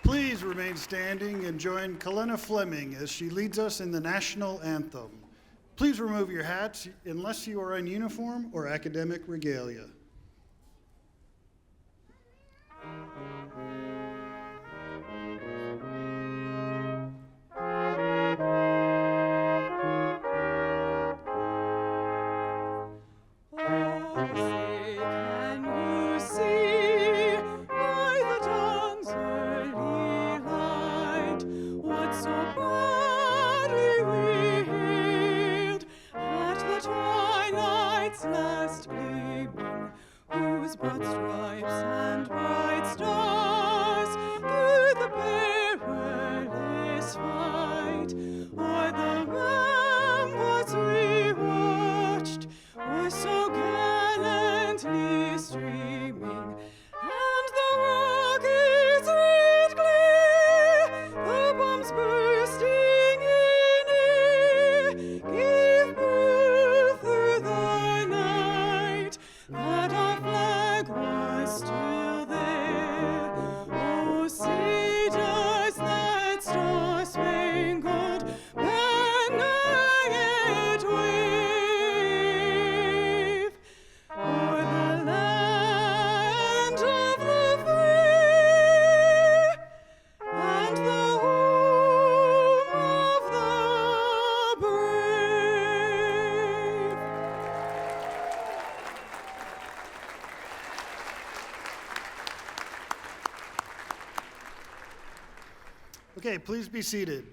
Please remain standing and join Kalena Fleming as she leads us in the national anthem. Please remove your hats unless you are in uniform or academic regalia. Okay, please be seated.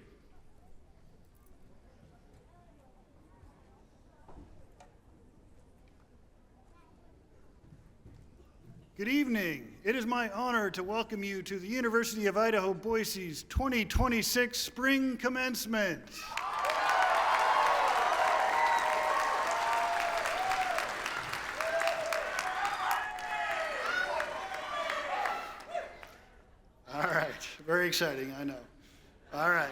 Good evening. It is my honor to welcome you to the University of Idaho Boise's 2026 Spring Commencement. All right, very exciting, I know. All right.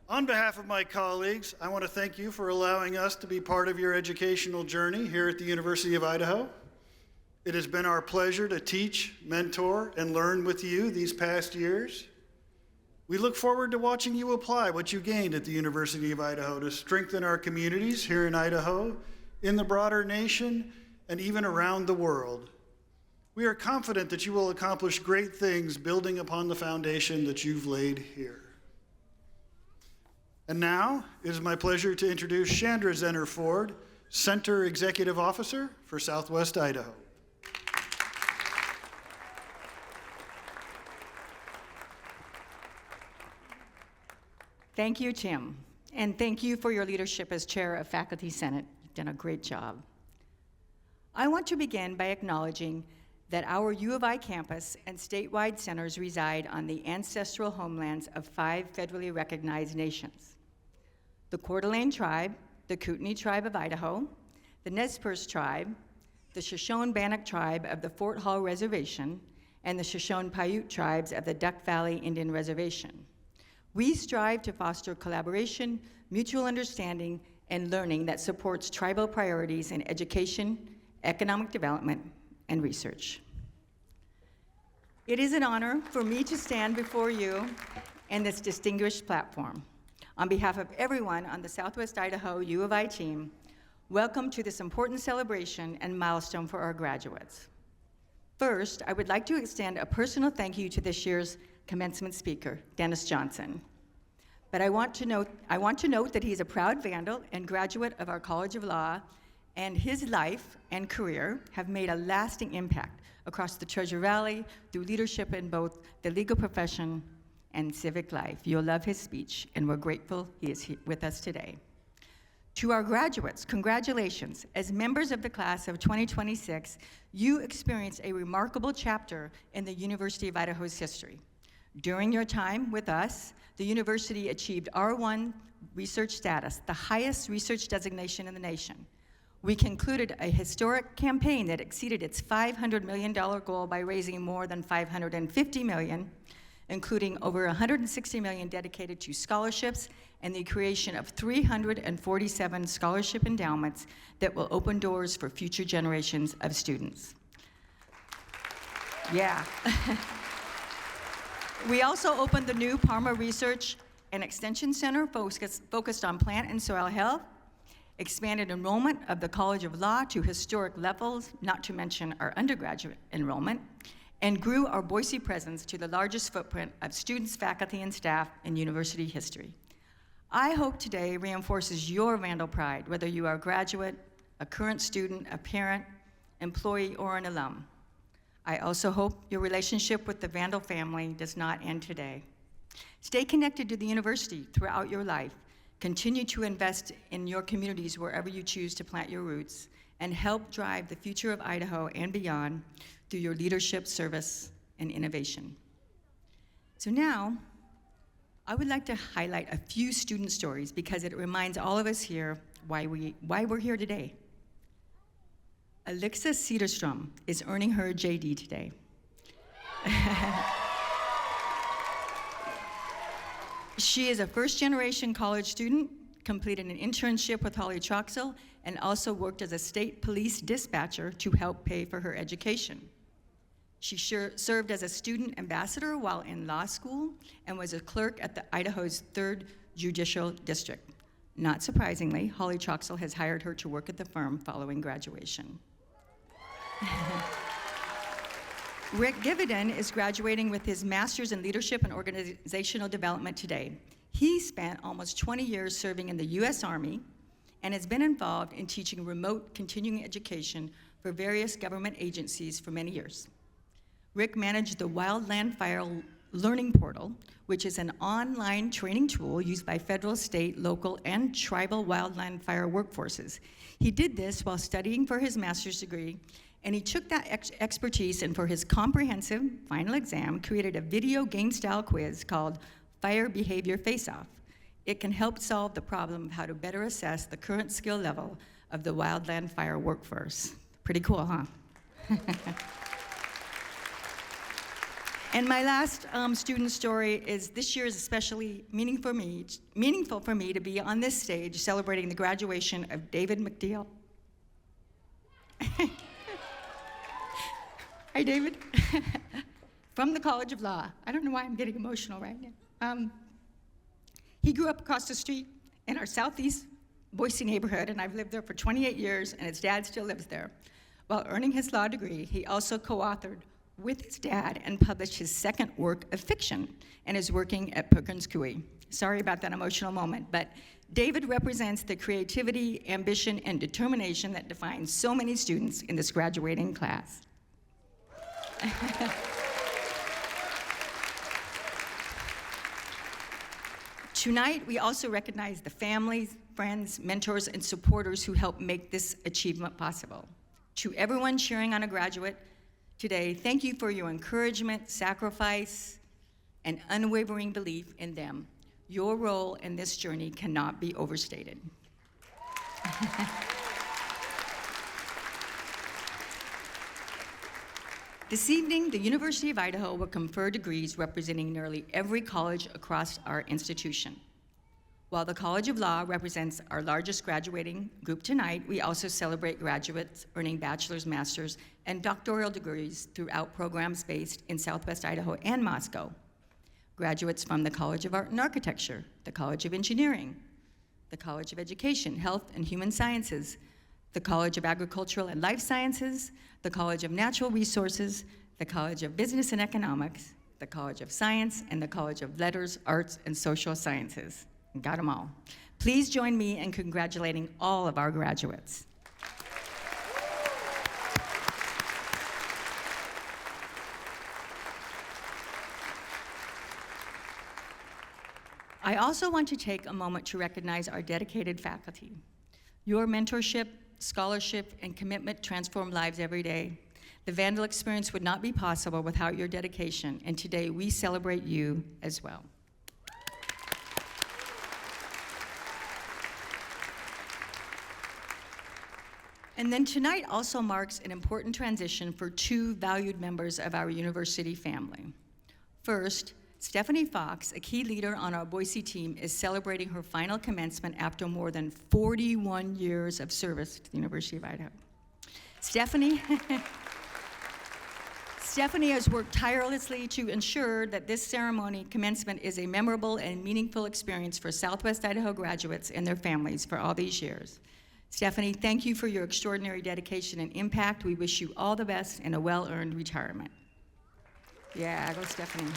On behalf of my colleagues, I want to thank you for allowing us to be part of your educational journey here at the University of Idaho. It has been our pleasure to teach, mentor, and learn with you these past years. We look forward to watching you apply what you gained at the University of Idaho to strengthen our communities here in Idaho, in the broader nation, and even around the world. We are confident that you will accomplish great things building upon the foundation that you've laid here. And now, it is my pleasure to introduce Chandra Zenner Ford, Center Executive Officer for Southwest Idaho. Thank you, Tim, and thank you for your leadership as Chair of Faculty Senate. You've done a great job. I want to begin by acknowledging that our U of I campus and statewide centers reside on the ancestral homelands of 5 federally recognized nations: the Coeur d'Alene Tribe, the Kootenai Tribe of Idaho, the Nez Perce Tribe, the Shoshone-Bannock Tribe of the Fort Hall Reservation, and the Shoshone-Paiute Tribes of the Duck Valley Indian Reservation. We strive to foster collaboration, mutual understanding, and learning that supports tribal priorities in education, economic development, and research. It is an honor for me to stand before you in this distinguished platform. On behalf of everyone on the Southwest Idaho U of I team, welcome to this important celebration and milestone for our graduates. First, I would like to extend a personal thank you to this year's commencement speaker, Dennis Johnson. But I want to note that he's a proud Vandal and graduate of our College of Law, and his life and career have made a lasting impact across the Treasure Valley through leadership in both the legal profession and civic life. You'll love his speech, and we're grateful he is here with us today. To our graduates, congratulations. As members of the class of 2026, you experienced a remarkable chapter in the University of Idaho's history. During your time with us, the university achieved R1 research status, the highest research designation in the nation. We concluded a historic campaign that exceeded its $500 million goal by raising more than $550 million, including over $160 million dedicated to scholarships and the creation of 347 scholarship endowments that will open doors for future generations of students. Yeah. We also opened the new Parma Research and Extension Center focused on plant and soil health, expanded enrollment of the College of Law to historic levels, not to mention our undergraduate enrollment, and grew our Boise presence to the largest footprint of students, faculty, and staff in university history. I hope today reinforces your Vandal pride, whether you are a graduate, a current student, a parent, employee, or an alum. I also hope your relationship with the Vandal family does not end today. Stay connected to the university throughout your life. Continue to invest in your communities wherever you choose to plant your roots, and help drive the future of Idaho and beyond through your leadership, service, and innovation. So now, I would like to highlight a few student stories because it reminds all of us here why we're here today. Alexa Cederstrom is earning her JD today. She is a first-generation college student, completed an internship with Holly Troxell, and also worked as a state police dispatcher to help pay for her education. She served as a student ambassador while in law school and was a clerk at Idaho's 3rd Judicial District. Not surprisingly, Holly Troxell has hired her to work at the firm following graduation. Rick Gividen is graduating with his master's in leadership and organizational development today. He spent almost 20 years serving in the U.S. Army and has been involved in teaching remote continuing education for various government agencies for many years. Rick managed the Wildland Fire Learning Portal, which is an online training tool used by federal, state, local, and tribal wildland fire workforces. He did this while studying for his master's degree And he took that expertise and for his comprehensive final exam, created a video game-style quiz called Fire Behavior Face-Off. It can help solve the problem of how to better assess the current skill level of the wildland fire workforce. Pretty cool, huh? And my last student story is this year is especially meaningful for me to be on this stage celebrating the graduation of David McDeal. Hi, David. From the College of Law. I don't know why I'm getting emotional right now. He grew up across the street in our southeast Boise neighborhood, and I've lived there for 28 years, and his dad still lives there. While earning his law degree, he also co-authored with his dad and published his second work of fiction and is working at Perkins Coie. Sorry about that emotional moment, but David represents the creativity, ambition, and determination that defines so many students in this graduating class. Tonight, we also recognize the families, friends, mentors, and supporters who helped make this achievement possible. To everyone cheering on a graduate today, thank you for your encouragement, sacrifice, and unwavering belief in them. Your role in this journey cannot be overstated. This evening, the University of Idaho will confer degrees representing nearly every college across our institution. While the College of Law represents our largest graduating group tonight, we also celebrate graduates earning bachelor's, master's, and doctoral degrees throughout programs based in Southwest Idaho and Moscow. Graduates from the College of Art and Architecture, the College of Engineering, the College of Education, Health and Human Sciences, the College of Agricultural and Life Sciences, the College of Natural Resources, the College of Business and Economics, the College of Science, and the College of Letters, Arts, and Social Sciences. Got them all. Please join me in congratulating all of our graduates. I also want to take a moment to recognize our dedicated faculty. Your mentorship, scholarship, and commitment transform lives every day. The Vandal experience would not be possible without your dedication, and today we celebrate you as well. And then tonight also marks an important transition for two valued members of our university family. First, Stephanie Fox, a key leader on our Boise team, is celebrating her final commencement after more than 41 years of service to the University of Idaho. Stephanie has worked tirelessly to ensure that this ceremony, commencement, is a memorable and meaningful experience for Southwest Idaho graduates and their families for all these years. Stephanie, thank you for your extraordinary dedication and impact. We wish you all the best and a well-earned retirement. Yeah, go Stephanie.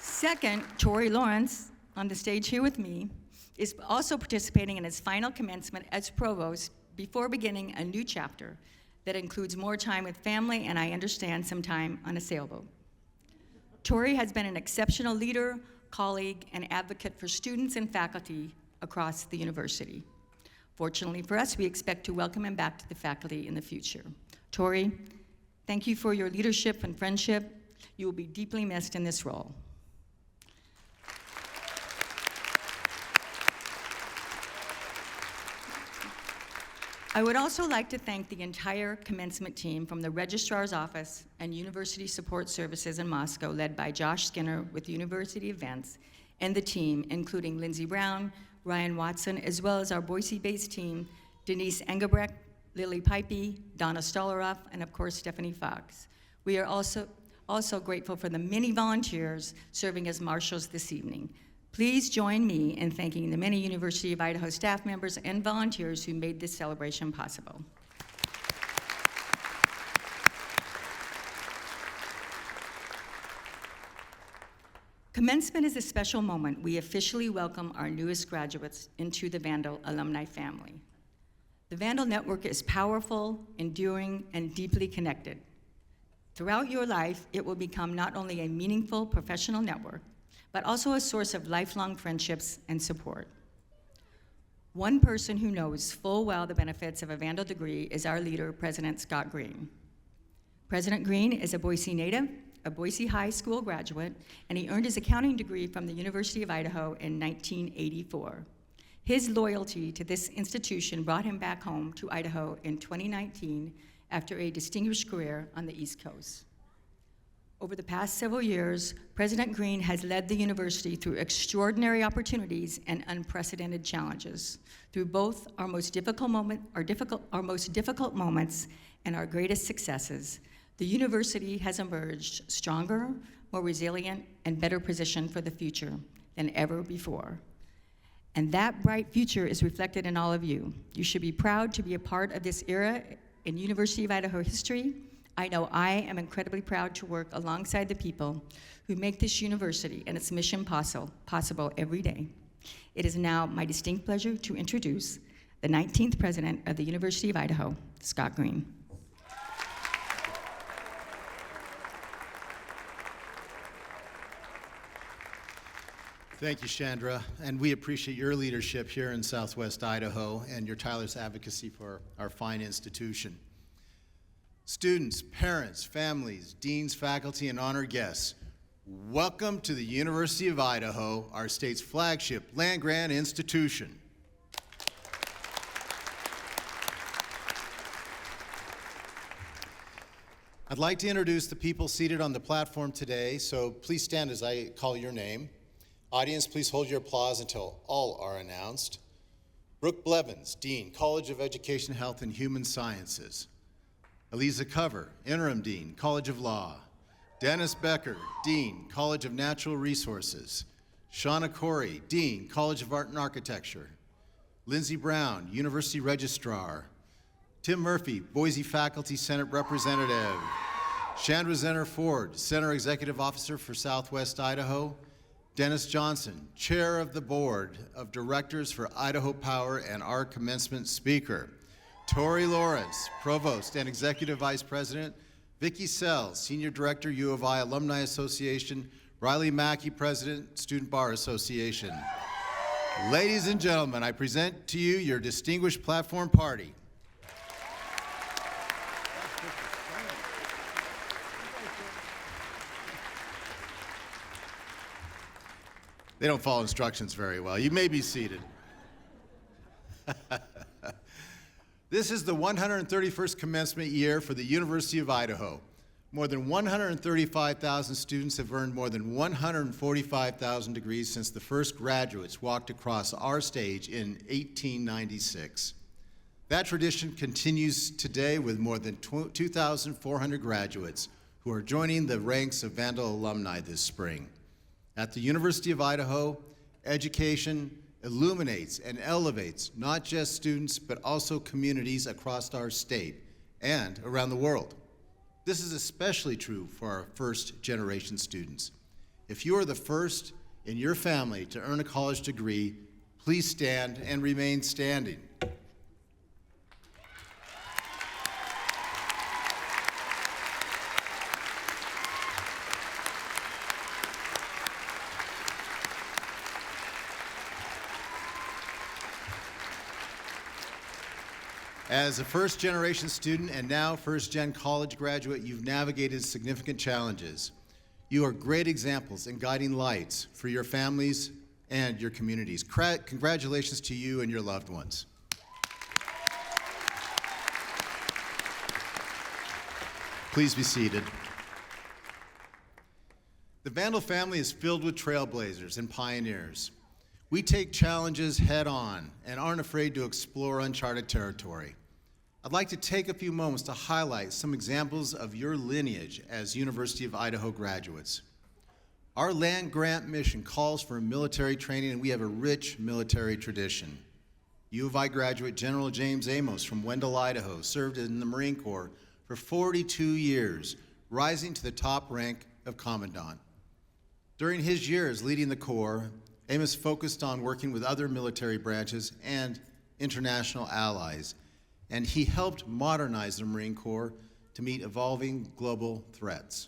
Second, Tori Lawrence, on the stage here with me, is also participating in his final commencement as provost before beginning a new chapter that includes more time with family and, I understand, some time on a sailboat. Tori has been an exceptional leader, colleague, and advocate for students and faculty across the university. Fortunately for us, we expect to welcome him back to the faculty in the future. Tori, thank you for your leadership and friendship. You will be deeply missed in this role. I would also like to thank the entire commencement team from the Registrar's Office and University Support Services in Moscow, led by Josh Skinner with University Events, and the team, including Lindsey Brown, Ryan Watson, as well as our Boise-based team, Denise Engelbrecht, Lily Pipey, Donna Stolaroff, and of course, Stephanie Fox. We are also grateful for the many volunteers serving as marshals this evening. Please join me in thanking the many University of Idaho staff members and volunteers who made this celebration possible. Commencement is a special moment. We officially welcome our newest graduates into the Vandal alumni family. The Vandal network is powerful, enduring, and deeply connected. Throughout your life, it will become not only a meaningful professional network, but also a source of lifelong friendships and support. One person who knows full well the benefits of a Vandal degree is our leader, President Scott Green. President Green is a Boise native, a Boise High School graduate, and he earned his accounting degree from the University of Idaho in 1984. His loyalty to this institution brought him back home to Idaho in 2019 after a distinguished career on the East Coast. Over the past several years, President Green has led the university through extraordinary opportunities and unprecedented challenges. Through both our most difficult moments and our greatest successes, the university has emerged stronger, more resilient, and better positioned for the future than ever before. And that bright future is reflected in all of you. You should be proud to be a part of this era in University of Idaho history. I know I am incredibly proud to work alongside the people who make this university and its mission possible every day. It is now my distinct pleasure to introduce the 19th president of the University of Idaho, Scott Green. Thank you, Chandra, and we appreciate your leadership here in Southwest Idaho and your tireless advocacy for our fine institution. Students, parents, families, deans, faculty, and honored guests, welcome to the University of Idaho, our state's flagship land-grant institution. I'd like to introduce the people seated on the platform today, so please stand as I call your name. Audience, please hold your applause until all are announced. Brooke Blevins, Dean, College of Education, Health, and Human Sciences. Eliza Cover, Interim Dean, College of Law. Dennis Becker, Dean, College of Natural Resources. Shauna Corey, Dean, College of Art and Architecture. Lindsay Brown, University Registrar. Tim Murphy, Boise Faculty Senate Representative. Chandra Zenner Ford, Center Executive Officer for Southwest Idaho. Dennis Johnson, Chair of the Board of Directors for Idaho Power and our Commencement Speaker. Tori Lawrence, Provost and Executive Vice President. Vicki Sells, Senior Director, U of I Alumni Association. Riley Mackey, President, Student Bar Association. Ladies and gentlemen, I present to you your distinguished platform party. They don't follow instructions very well. You may be seated. This is the 131st commencement year for the University of Idaho. More than 135,000 students have earned more than 145,000 degrees since the first graduates walked across our stage in 1896. That tradition continues today with more than 2,400 graduates who are joining the ranks of Vandal alumni this spring. At the University of Idaho, education illuminates and elevates not just students, but also communities across our state and around the world. This is especially true for our first-generation students. If you are the first in your family to earn a college degree, please stand and remain standing. As a first-generation student and now first-gen college graduate, you've navigated significant challenges. You are great examples and guiding lights for your families and your communities. Congratulations to you and your loved ones. Please be seated. The Vandal family is filled with trailblazers and pioneers. We take challenges head on and aren't afraid to explore uncharted territory. I'd like to take a few moments to highlight some examples of your lineage as University of Idaho graduates. Our land-grant mission calls for military training, and we have a rich military tradition. U of I graduate General James Amos from Wendell, Idaho, served in the Marine Corps for 42 years, rising to the top rank of Commandant. During his years leading the Corps, Amos focused on working with other military branches and international allies, and he helped modernize the Marine Corps to meet evolving global threats.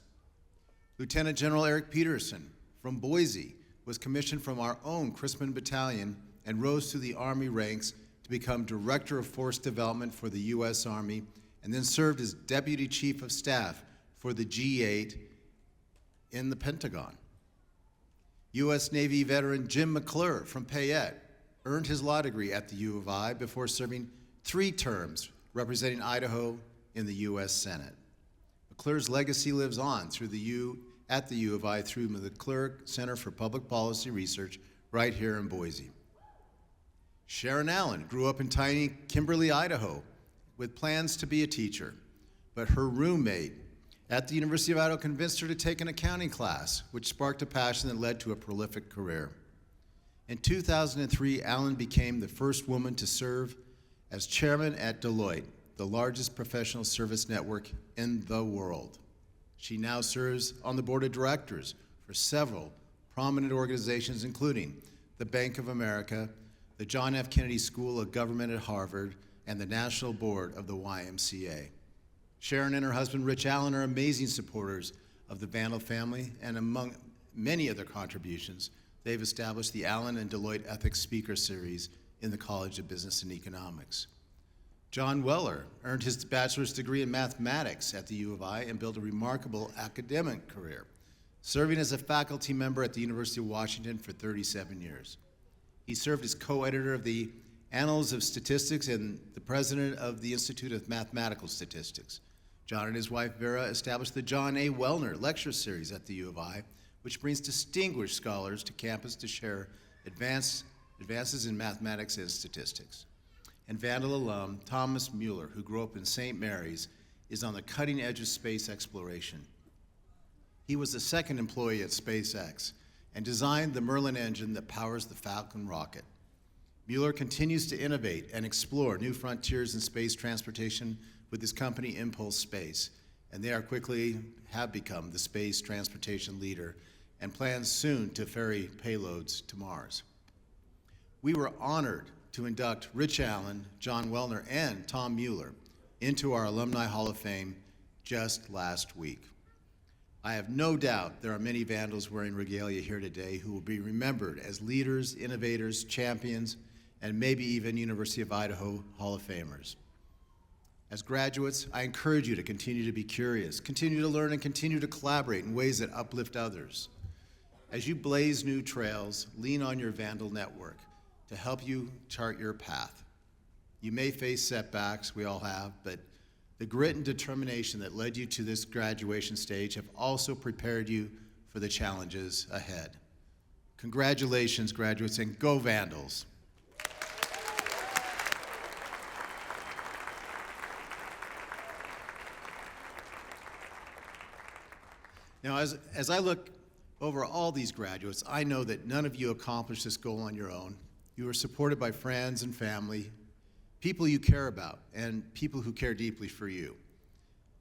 Lieutenant General Eric Peterson from Boise was commissioned from our own Christman Battalion and rose through the Army ranks to become Director of Force Development for the U.S. Army, and then served as Deputy Chief of Staff for the G8 in the Pentagon. U.S. Navy veteran Jim McClure from Payette earned his law degree at the U of I before serving 3 terms representing Idaho in the U.S. Senate. McClure's legacy lives on at the U of I through the McClure Center for Public Policy Research right here in Boise. Sharon Allen grew up in tiny Kimberly, Idaho, with plans to be a teacher, but her roommate at the University of Idaho convinced her to take an accounting class, which sparked a passion that led to a prolific career. In 2003, Allen became the first woman to serve as chairman at Deloitte, the largest professional service network in the world. She now serves on the board of directors for several prominent organizations, including the Bank of America, the John F. Kennedy School of Government at Harvard, and the National Board of the YMCA. Sharon and her husband, Rich Allen, are amazing supporters of the Vandal family, and among many other contributions, they've established the Allen and Deloitte Ethics Speaker Series in the College of Business and Economics. John Weller earned his bachelor's degree in mathematics at the U of I and built a remarkable academic career, serving as a faculty member at the University of Washington for 37 years. He served as co-editor of the Annals of Statistics and the president of the Institute of Mathematical Statistics. John and his wife Vera established the John A. Wellner Lecture Series at the U of I, which brings distinguished scholars to campus to share advances in mathematics and statistics. And Vandal alum Thomas Mueller, who grew up in St. Mary's, is on the cutting edge of space exploration. He was the second employee at SpaceX and designed the Merlin engine that powers the Falcon rocket. Mueller continues to innovate and explore new frontiers in space transportation with his company Impulse Space, and they have become the space transportation leader and plans soon to ferry payloads to Mars. We were honored to induct Rich Allen, John Wellner, and Tom Mueller into our Alumni Hall of Fame just last week. I have no doubt there are many Vandals wearing regalia here today who will be remembered as leaders, innovators, champions, and maybe even University of Idaho Hall of Famers. As graduates, I encourage you to continue to be curious, continue to learn, and continue to collaborate in ways that uplift others. As you blaze new trails, lean on your Vandal network to help you chart your path. You may face setbacks, we all have, but the grit and determination that led you to this graduation stage have also prepared you for the challenges ahead. Congratulations, graduates, and go Vandals. Now, as I look over all these graduates, I know that none of you accomplished this goal on your own. You were supported by friends and family, people you care about, and people who care deeply for you.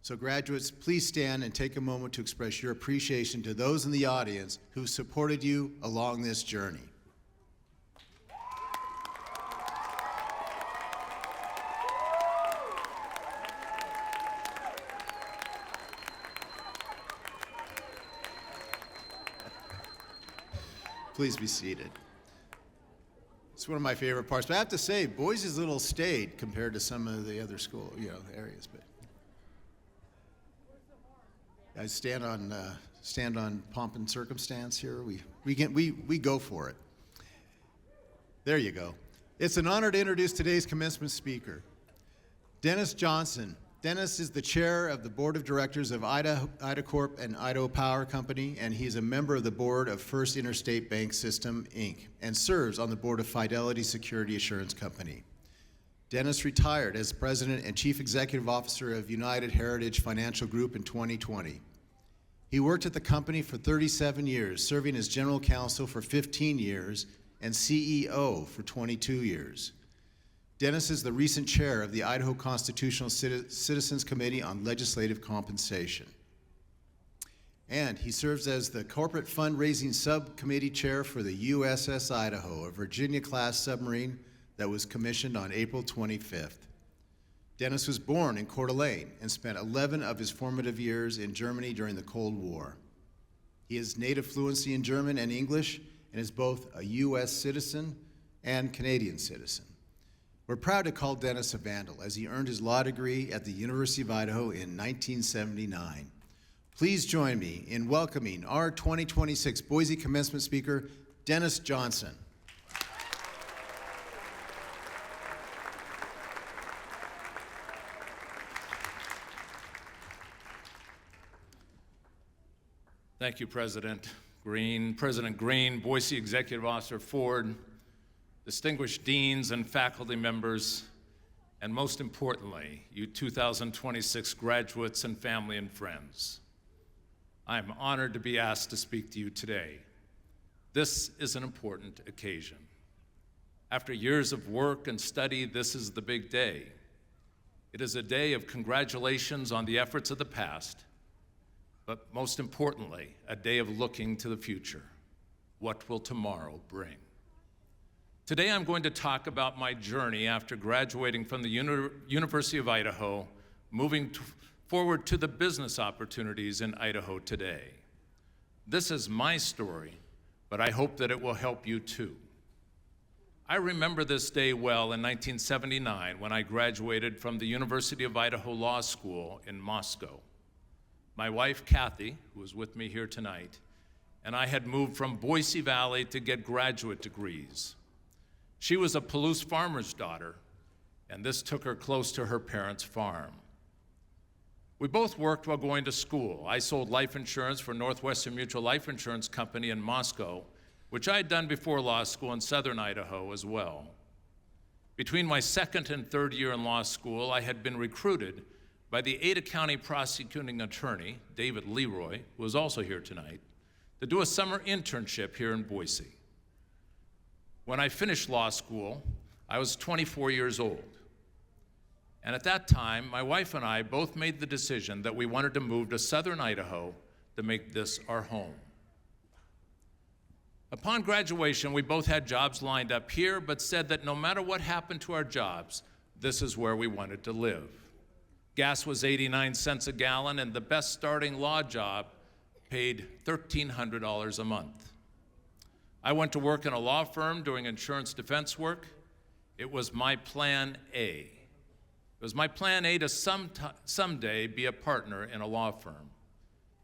So graduates, please stand and take a moment to express your appreciation to those in the audience who supported you along this journey. Please be seated. It's one of my favorite parts, but I have to say, Boise's a little staid compared to some of the other school, areas. But I stand on pomp and circumstance here. We go for it. There you go. It's an honor to introduce today's commencement speaker, Dennis Johnson. Dennis is the chair of the board of directors of IDACorp and Idaho Power Company, and he's a member of the board of First Interstate Bank System, Inc., and serves on the board of Fidelity Security Assurance Company. Dennis retired as president and chief executive officer of United Heritage Financial Group in 2020. He worked at the company for 37 years, serving as general counsel for 15 years and CEO for 22 years. Dennis is the recent chair of the Idaho Constitutional Citizens Committee on Legislative Compensation. And he serves as the corporate fundraising subcommittee chair for the USS Idaho, a Virginia-class submarine that was commissioned on April 25th. Dennis was born in Coeur d'Alene and spent 11 of his formative years in Germany during the Cold War. He has native fluency in German and English and is both a U.S. citizen and Canadian citizen. We're proud to call Dennis a Vandal as he earned his law degree at the University of Idaho in 1979. Please join me in welcoming our 2026 Boise Commencement Speaker, Dennis Johnson. Thank you, President Green, Boise Executive Officer Ford, distinguished deans and faculty members, and most importantly, you 2026 graduates and family and friends. I am honored to be asked to speak to you today. This is an important occasion. After years of work and study, this is the big day. It is a day of congratulations on the efforts of the past, but most importantly, a day of looking to the future. What will tomorrow bring? Today I'm going to talk about my journey after graduating from the University of Idaho, moving forward to the business opportunities in Idaho today. This is my story, but I hope that it will help you too. I remember this day well in 1979 when I graduated from the University of Idaho Law School in Moscow. My wife, Kathy, who is with me here tonight, and I had moved from Boise Valley to get graduate degrees. She was a Palouse farmer's daughter, and this took her close to her parents' farm. We both worked while going to school. I sold life insurance for Northwestern Mutual Life Insurance Company in Moscow, which I had done before law school in southern Idaho as well. Between my second and third year in law school, I had been recruited by the Ada County prosecuting attorney, David Leroy, who is also here tonight, to do a summer internship here in Boise. When I finished law school, I was 24 years old. And at that time, my wife and I both made the decision that we wanted to move to southern Idaho to make this our home. Upon graduation, we both had jobs lined up here, but said that no matter what happened to our jobs, this is where we wanted to live. Gas was 89 cents a gallon, and the best starting law job paid $1,300 a month. I went to work in a law firm doing insurance defense work. It was my plan A. It was my plan A to someday be a partner in a law firm.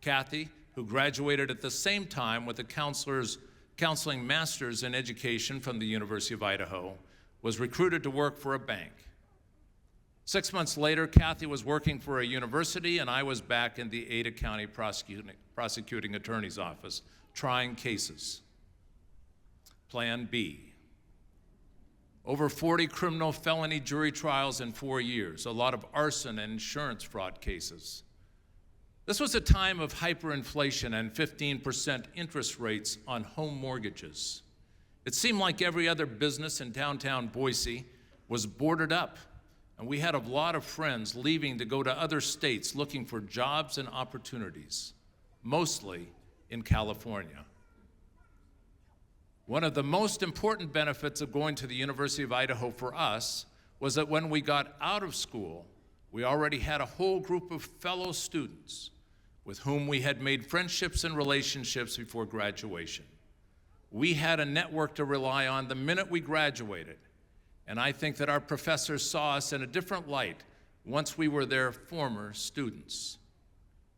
Kathy, who graduated at the same time with a counseling master's in education from the University of Idaho, was recruited to work for a bank. 6 months later, Kathy was working for a university, and I was back in the Ada County prosecuting attorney's office, trying cases. Plan B. Over 40 criminal felony jury trials in 4 years, a lot of arson and insurance fraud cases. This was a time of hyperinflation and 15% interest rates on home mortgages. It seemed like every other business in downtown Boise was boarded up, and we had a lot of friends leaving to go to other states looking for jobs and opportunities, mostly in California. One of the most important benefits of going to the University of Idaho for us was that when we got out of school, we already had a whole group of fellow students with whom we had made friendships and relationships before graduation. We had a network to rely on the minute we graduated, and I think that our professors saw us in a different light once we were their former students.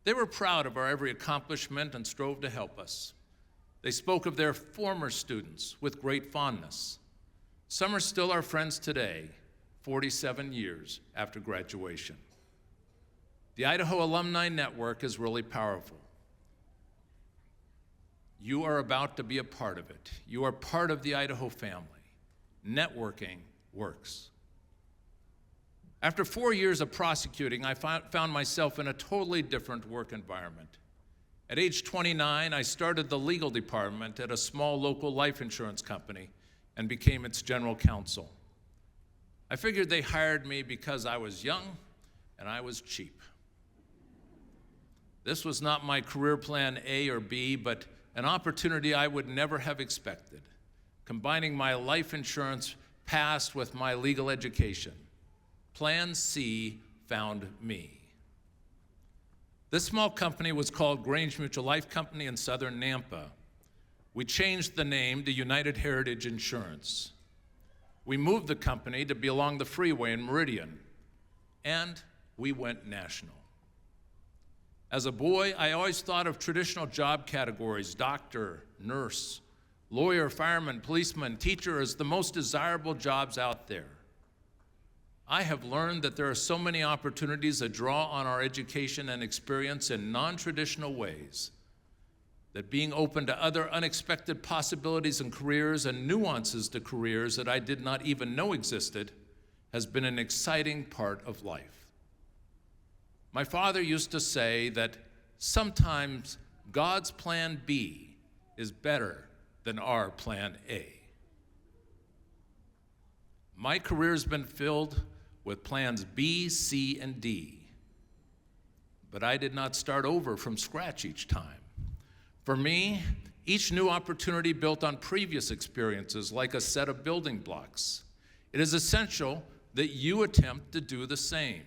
They were proud of our every accomplishment and strove to help us. They spoke of their former students with great fondness. Some are still our friends today, 47 years after graduation. The Idaho Alumni Network is really powerful. You are about to be a part of it. You are part of the Idaho family. Networking works. After 4 years of prosecuting, I found myself in a totally different work environment. At age 29, I started the legal department at a small local life insurance company and became its general counsel. I figured they hired me because I was young and I was cheap. This was not my career plan A or B, but an opportunity I would never have expected, combining my life insurance past with my legal education. Plan C found me. This small company was called Grange Mutual Life Company in southern Nampa. We changed the name to United Heritage Insurance. We moved the company to be along the freeway in Meridian, and we went national. As a boy, I always thought of traditional job categories, doctor, nurse, lawyer, fireman, policeman, teacher, as the most desirable jobs out there. I have learned that there are so many opportunities that draw on our education and experience in non-traditional ways, that being open to other unexpected possibilities and careers and nuances to careers that I did not even know existed has been an exciting part of life. My father used to say that sometimes God's plan B is better than our plan A. My career has been filled with plans B, C, and D, but I did not start over from scratch each time. For me, each new opportunity built on previous experiences like a set of building blocks. It is essential that you attempt to do the same.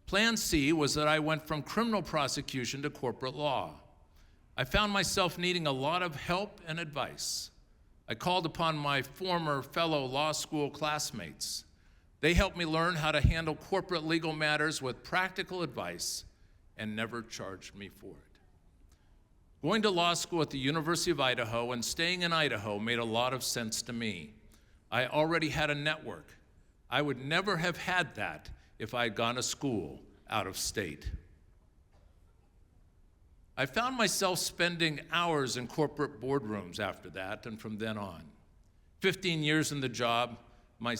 Plan C was that I went from criminal prosecution to corporate law. I found myself needing a lot of help and advice. I called upon my former fellow law school classmates. They helped me learn how to handle corporate legal matters with practical advice and never charged me for it. Going to law school at the University of Idaho and staying in Idaho made a lot of sense to me. I already had a network. I would never have had that if I had gone to school out of state. I found myself spending hours in corporate boardrooms after that and from then on. 15 years in the job, my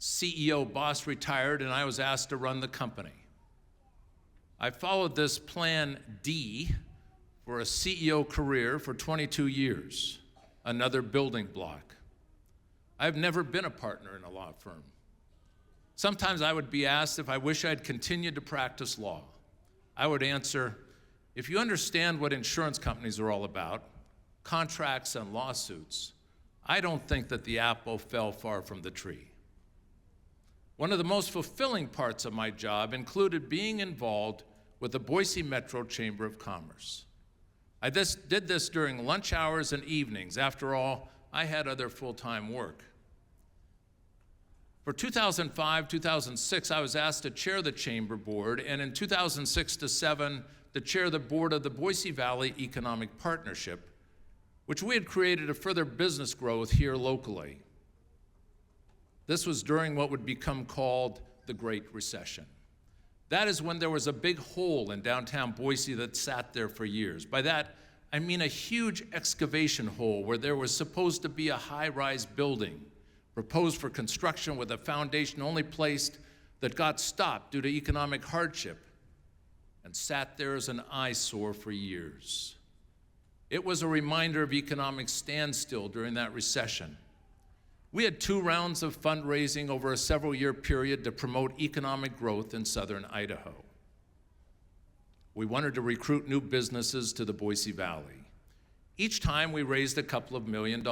CEO boss retired and I was asked to run the company. I followed this plan D for a CEO career for 22 years, another building block. I've never been a partner in a law firm. Sometimes I would be asked if I wish I'd continued to practice law. I would answer, if you understand what insurance companies are all about, contracts and lawsuits, I don't think that the apple fell far from the tree. One of the most fulfilling parts of my job included being involved with the Boise Metro Chamber of Commerce. I did this during lunch hours and evenings. After all, I had other full-time work. For 2005-2006, I was asked to chair the chamber board, and in 2006-07, to chair the board of the Boise Valley Economic Partnership, which we had created to further business growth here locally. This was during what would become called the Great Recession. That is when there was a big hole in downtown Boise that sat there for years. By that, I mean a huge excavation hole where there was supposed to be a high-rise building proposed for construction with a foundation only placed that got stopped due to economic hardship and sat there as an eyesore for years. It was a reminder of economic standstill during that recession. We had 2 rounds of fundraising over a several-year period to promote economic growth in southern Idaho. We wanted to recruit new businesses to the Boise Valley. Each time we raised a couple of $1 million.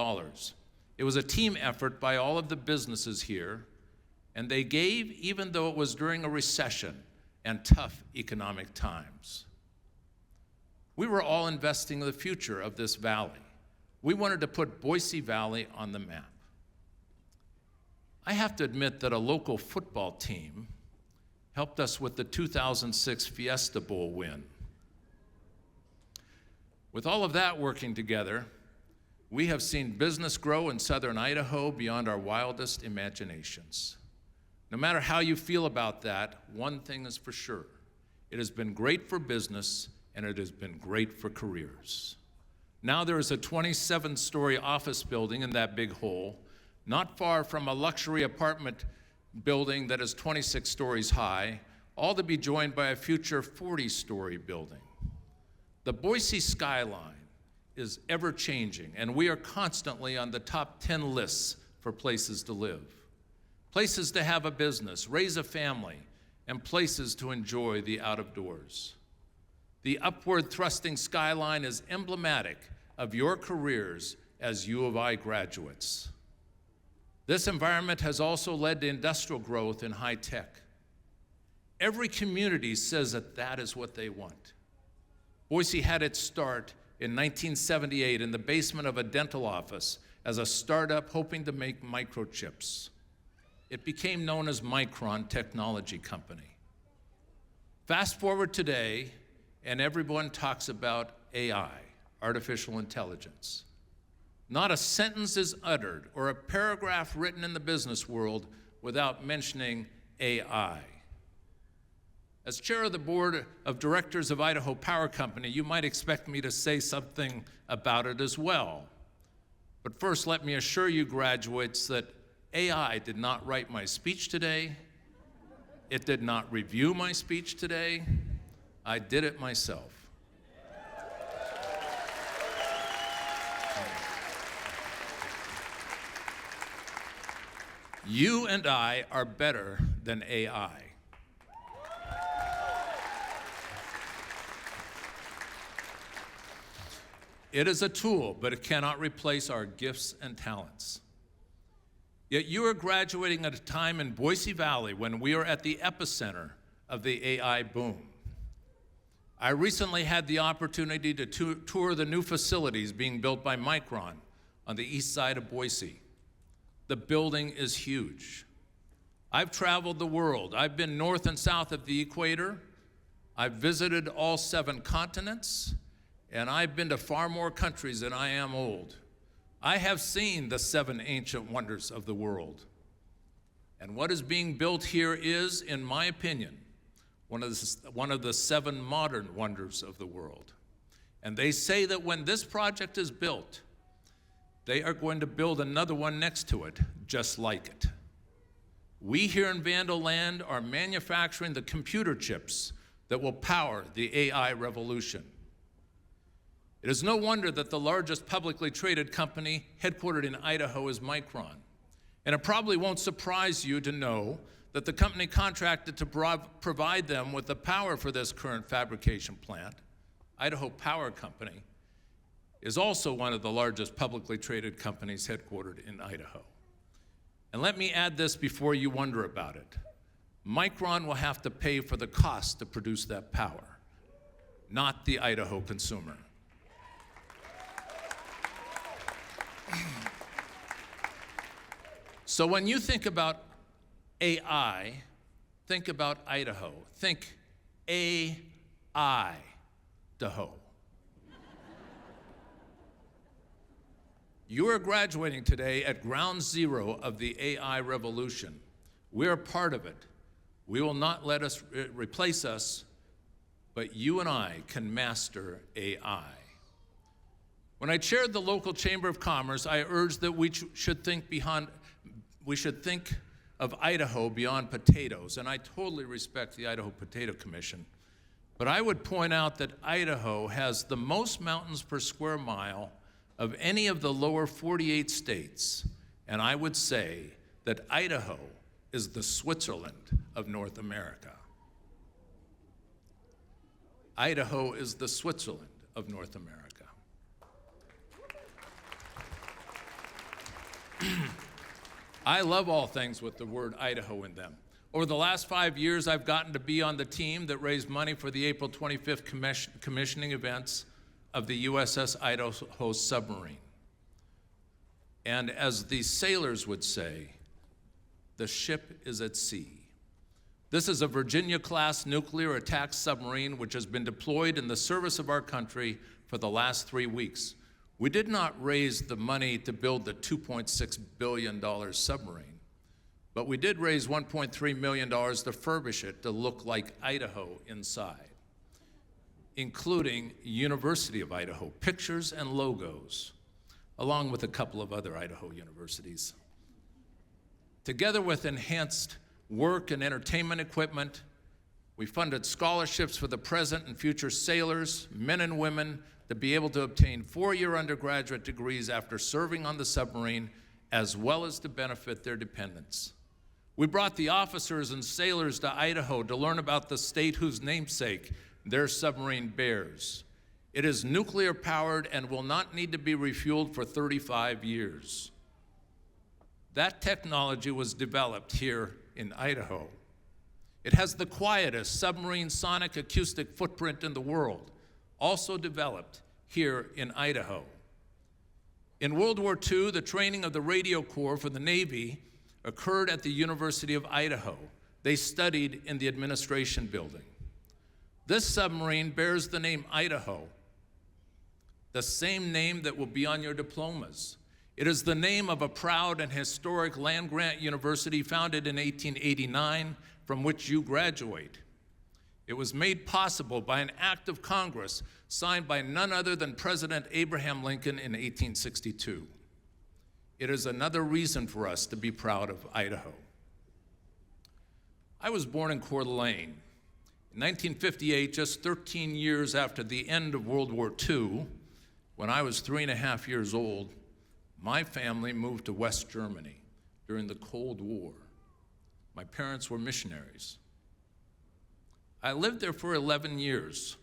It was a team effort by all of the businesses here, and they gave even though it was during a recession and tough economic times. We were all investing in the future of this valley. We wanted to put Boise Valley on the map. I have to admit that a local football team helped us with the 2006 Fiesta Bowl win. With all of that working together, we have seen business grow in southern Idaho beyond our wildest imaginations. No matter how you feel about that, one thing is for sure. It has been great for business, and it has been great for careers. Now there is a 27-story office building in that big hole, not far from a luxury apartment building that is 26 stories high, all to be joined by a future 40-story building. The Boise skyline is ever-changing, and we are constantly on the top 10 lists for places to live, places to have a business, raise a family, and places to enjoy the out-of-doors. The upward thrusting skyline is emblematic of your careers as U of I graduates. This environment has also led to industrial growth in high tech. Every community says that that is what they want. Boise had its start in 1978 in the basement of a dental office as a startup hoping to make microchips. It became known as Micron Technology Company. Fast forward today, and everyone talks about AI, artificial intelligence. Not a sentence is uttered or a paragraph written in the business world without mentioning AI. As chair of the board of directors of Idaho Power Company, you might expect me to say something about it as well. But first, let me assure you graduates that AI did not write my speech today. It did not review my speech today. I did it myself. You and I are better than AI. It is a tool, but it cannot replace our gifts and talents. Yet you are graduating at a time in Boise Valley when we are at the epicenter of the AI boom. I recently had the opportunity to tour the new facilities being built by Micron on the east side of Boise. The building is huge. I've traveled the world. I've been north and south of the equator. I've visited all 7 continents, and I've been to far more countries than I am old. I have seen the 7 ancient wonders of the world. And what is being built here is, in my opinion, one of the 7 modern wonders of the world. And they say that when this project is built, they are going to build another one next to it, just like it. We here in Vandal Land are manufacturing the computer chips that will power the AI revolution. It is no wonder that the largest publicly traded company headquartered in Idaho is Micron. And it probably won't surprise you to know that the company contracted to provide them with the power for this current fabrication plant, Idaho Power Company, is also one of the largest publicly traded companies headquartered in Idaho. And let me add this before you wonder about it. Micron will have to pay for the cost to produce that power, not the Idaho consumer. So when you think about AI, think about Idaho. Think A-I-Daho. You are graduating today at ground zero of the AI revolution. We are part of it. We will not let us replace us, but you and I can master AI. When I chaired the local Chamber of Commerce, I urged that we should think of Idaho beyond potatoes, and I totally respect the Idaho Potato Commission. But I would point out that Idaho has the most mountains per square mile of any of the lower 48 states, and I would say that Idaho is the Switzerland of North America. Idaho is the Switzerland of North America. I love all things with the word Idaho in them. Over the last 5 years, I've gotten to be on the team that raised money for the April 25th commissioning events of the USS Idaho submarine. And as the sailors would say, the ship is at sea. This is a Virginia-class nuclear attack submarine which has been deployed in the service of our country for the last 3 weeks. We did not raise the money to build the $2.6 billion submarine, but we did raise $1.3 million to furbish it to look like Idaho inside, including University of Idaho pictures and logos, along with a couple of other Idaho universities. Together with enhanced work and entertainment equipment, we funded scholarships for the present and future sailors, men and women, to be able to obtain 4-year undergraduate degrees after serving on the submarine, as well as to benefit their dependents. We brought the officers and sailors to Idaho to learn about the state whose namesake their submarine bears. It is nuclear powered and will not need to be refueled for 35 years. That technology was developed here in Idaho. It has the quietest submarine sonic acoustic footprint in the world, also developed here in Idaho. In World War II, the training of the Radio Corps for the Navy occurred at the University of Idaho. They studied in the administration building. This submarine bears the name Idaho, the same name that will be on your diplomas. It is the name of a proud and historic land-grant university founded in 1889 from which you graduate. It was made possible by an act of Congress signed by none other than President Abraham Lincoln in 1862. It is another reason for us to be proud of Idaho. I was born in Coeur d'Alene. In 1958, just 13 years after the end of World War II, when I was 3.5 years old, my family moved to West Germany during the Cold War. My parents were missionaries. I lived there for 11 years.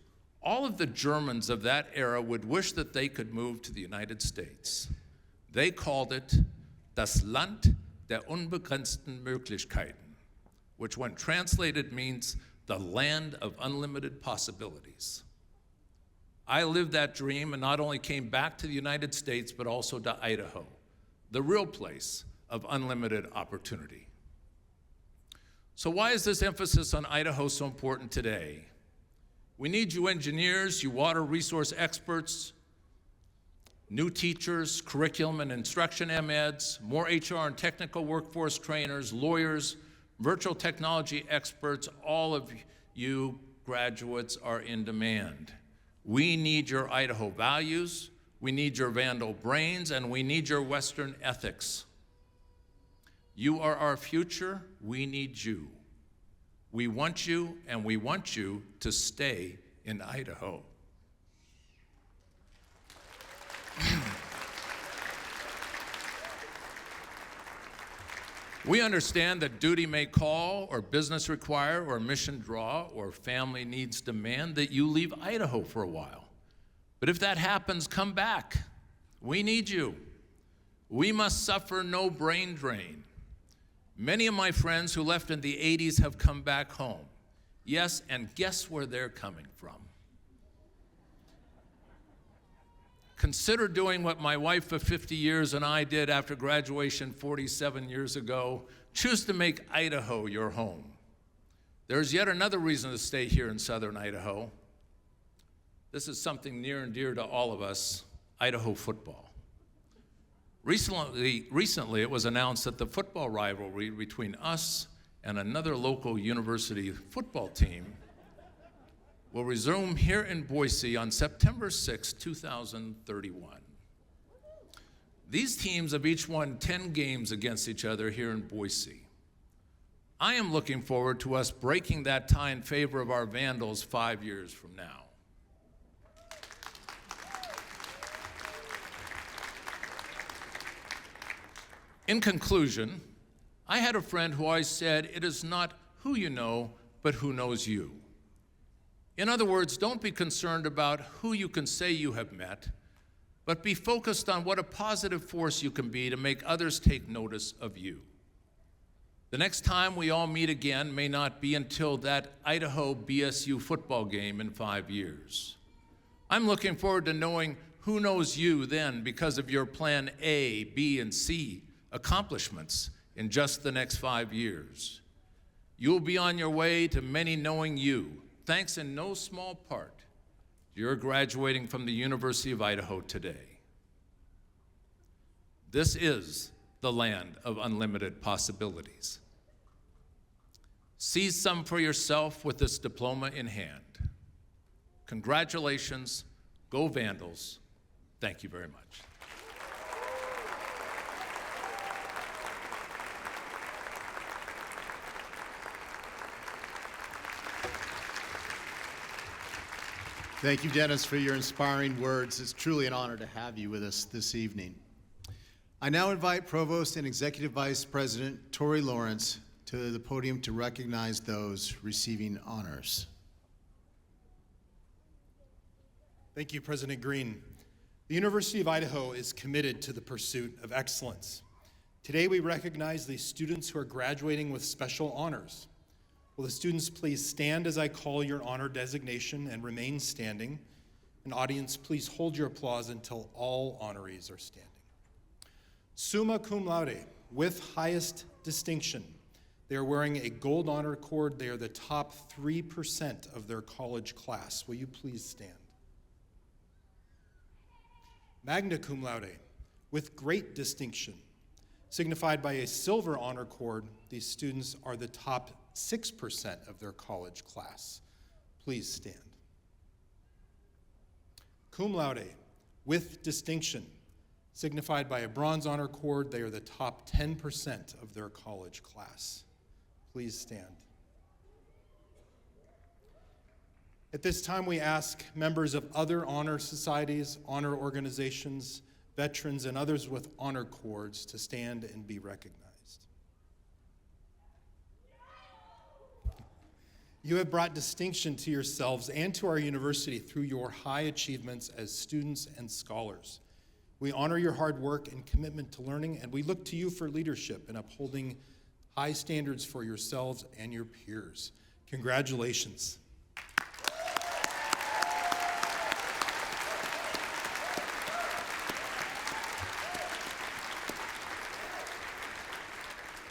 All of the Germans of that era would wish that they could move to the United States. They called it das Land der unbegrenzten Möglichkeiten, which when translated means the land of unlimited possibilities. I lived that dream and not only came back to the United States, but also to Idaho, the real place of unlimited opportunity. So why is this emphasis on Idaho so important today? We need you engineers, you water resource experts, new teachers, curriculum and instruction MEDs, more HR and technical workforce trainers, lawyers, virtual technology experts. All of you graduates are in demand. We need your Idaho values, we need your Vandal brains, and we need your Western ethics. You are our future, we need you. We want you, and we want you to stay in Idaho. We understand that duty may call, or business require, or mission draw, or family needs demand that you leave Idaho for a while. But if that happens, come back. We need you. We must suffer no brain drain. Many of my friends who left in the 80s have come back home. Yes, and guess where they're coming from? Consider doing what my wife of 50 years and I did after graduation 47 years ago. Choose to make Idaho your home. There's yet another reason to stay here in southern Idaho. This is something near and dear to all of us, Idaho football. Recently, it was announced that the football rivalry between us and another local university football team will resume here in Boise on September 6, 2031. These teams have each won 10 games against each other here in Boise. I am looking forward to us breaking that tie in favor of our Vandals 5 years from now. In conclusion, I had a friend who always said, it is not who you know, but who knows you. In other words, don't be concerned about who you can say you have met, but be focused on what a positive force you can be to make others take notice of you. The next time we all meet again may not be until that Idaho BSU football game in 5 years. I'm looking forward to knowing who knows you then because of your plan A, B, and C accomplishments in just the next 5 years. You'll be on your way to many knowing you, thanks in no small part to your graduating from the University of Idaho today. This is the land of unlimited possibilities. Seize some for yourself with this diploma in hand. Congratulations, go Vandals. Thank you very much. Thank you, Dennis, for your inspiring words. It's truly an honor to have you with us this evening. I now invite Provost and Executive Vice President Tori Lawrence to the podium to recognize those receiving honors. Thank you, President Green. The University of Idaho is committed to the pursuit of excellence. Today, we recognize the students who are graduating with special honors. Will the students please stand as I call your honor designation and remain standing? And audience, please hold your applause until all honorees are standing. Summa cum laude, with highest distinction. They are wearing a gold honor cord. They are the top 3% of their college class. Will you please stand? Magna cum laude, with great distinction. Signified by a silver honor cord, these students are the top 6% of their college class. Please stand. Cum laude, with distinction. Signified by a bronze honor cord, they are the top 10% of their college class. Please stand. At this time, we ask members of other honor societies, honor organizations, veterans, and others with honor cords to stand and be recognized. You have brought distinction to yourselves and to our university through your high achievements as students and scholars. We honor your hard work and commitment to learning, and we look to you for leadership in upholding high standards for yourselves and your peers. Congratulations.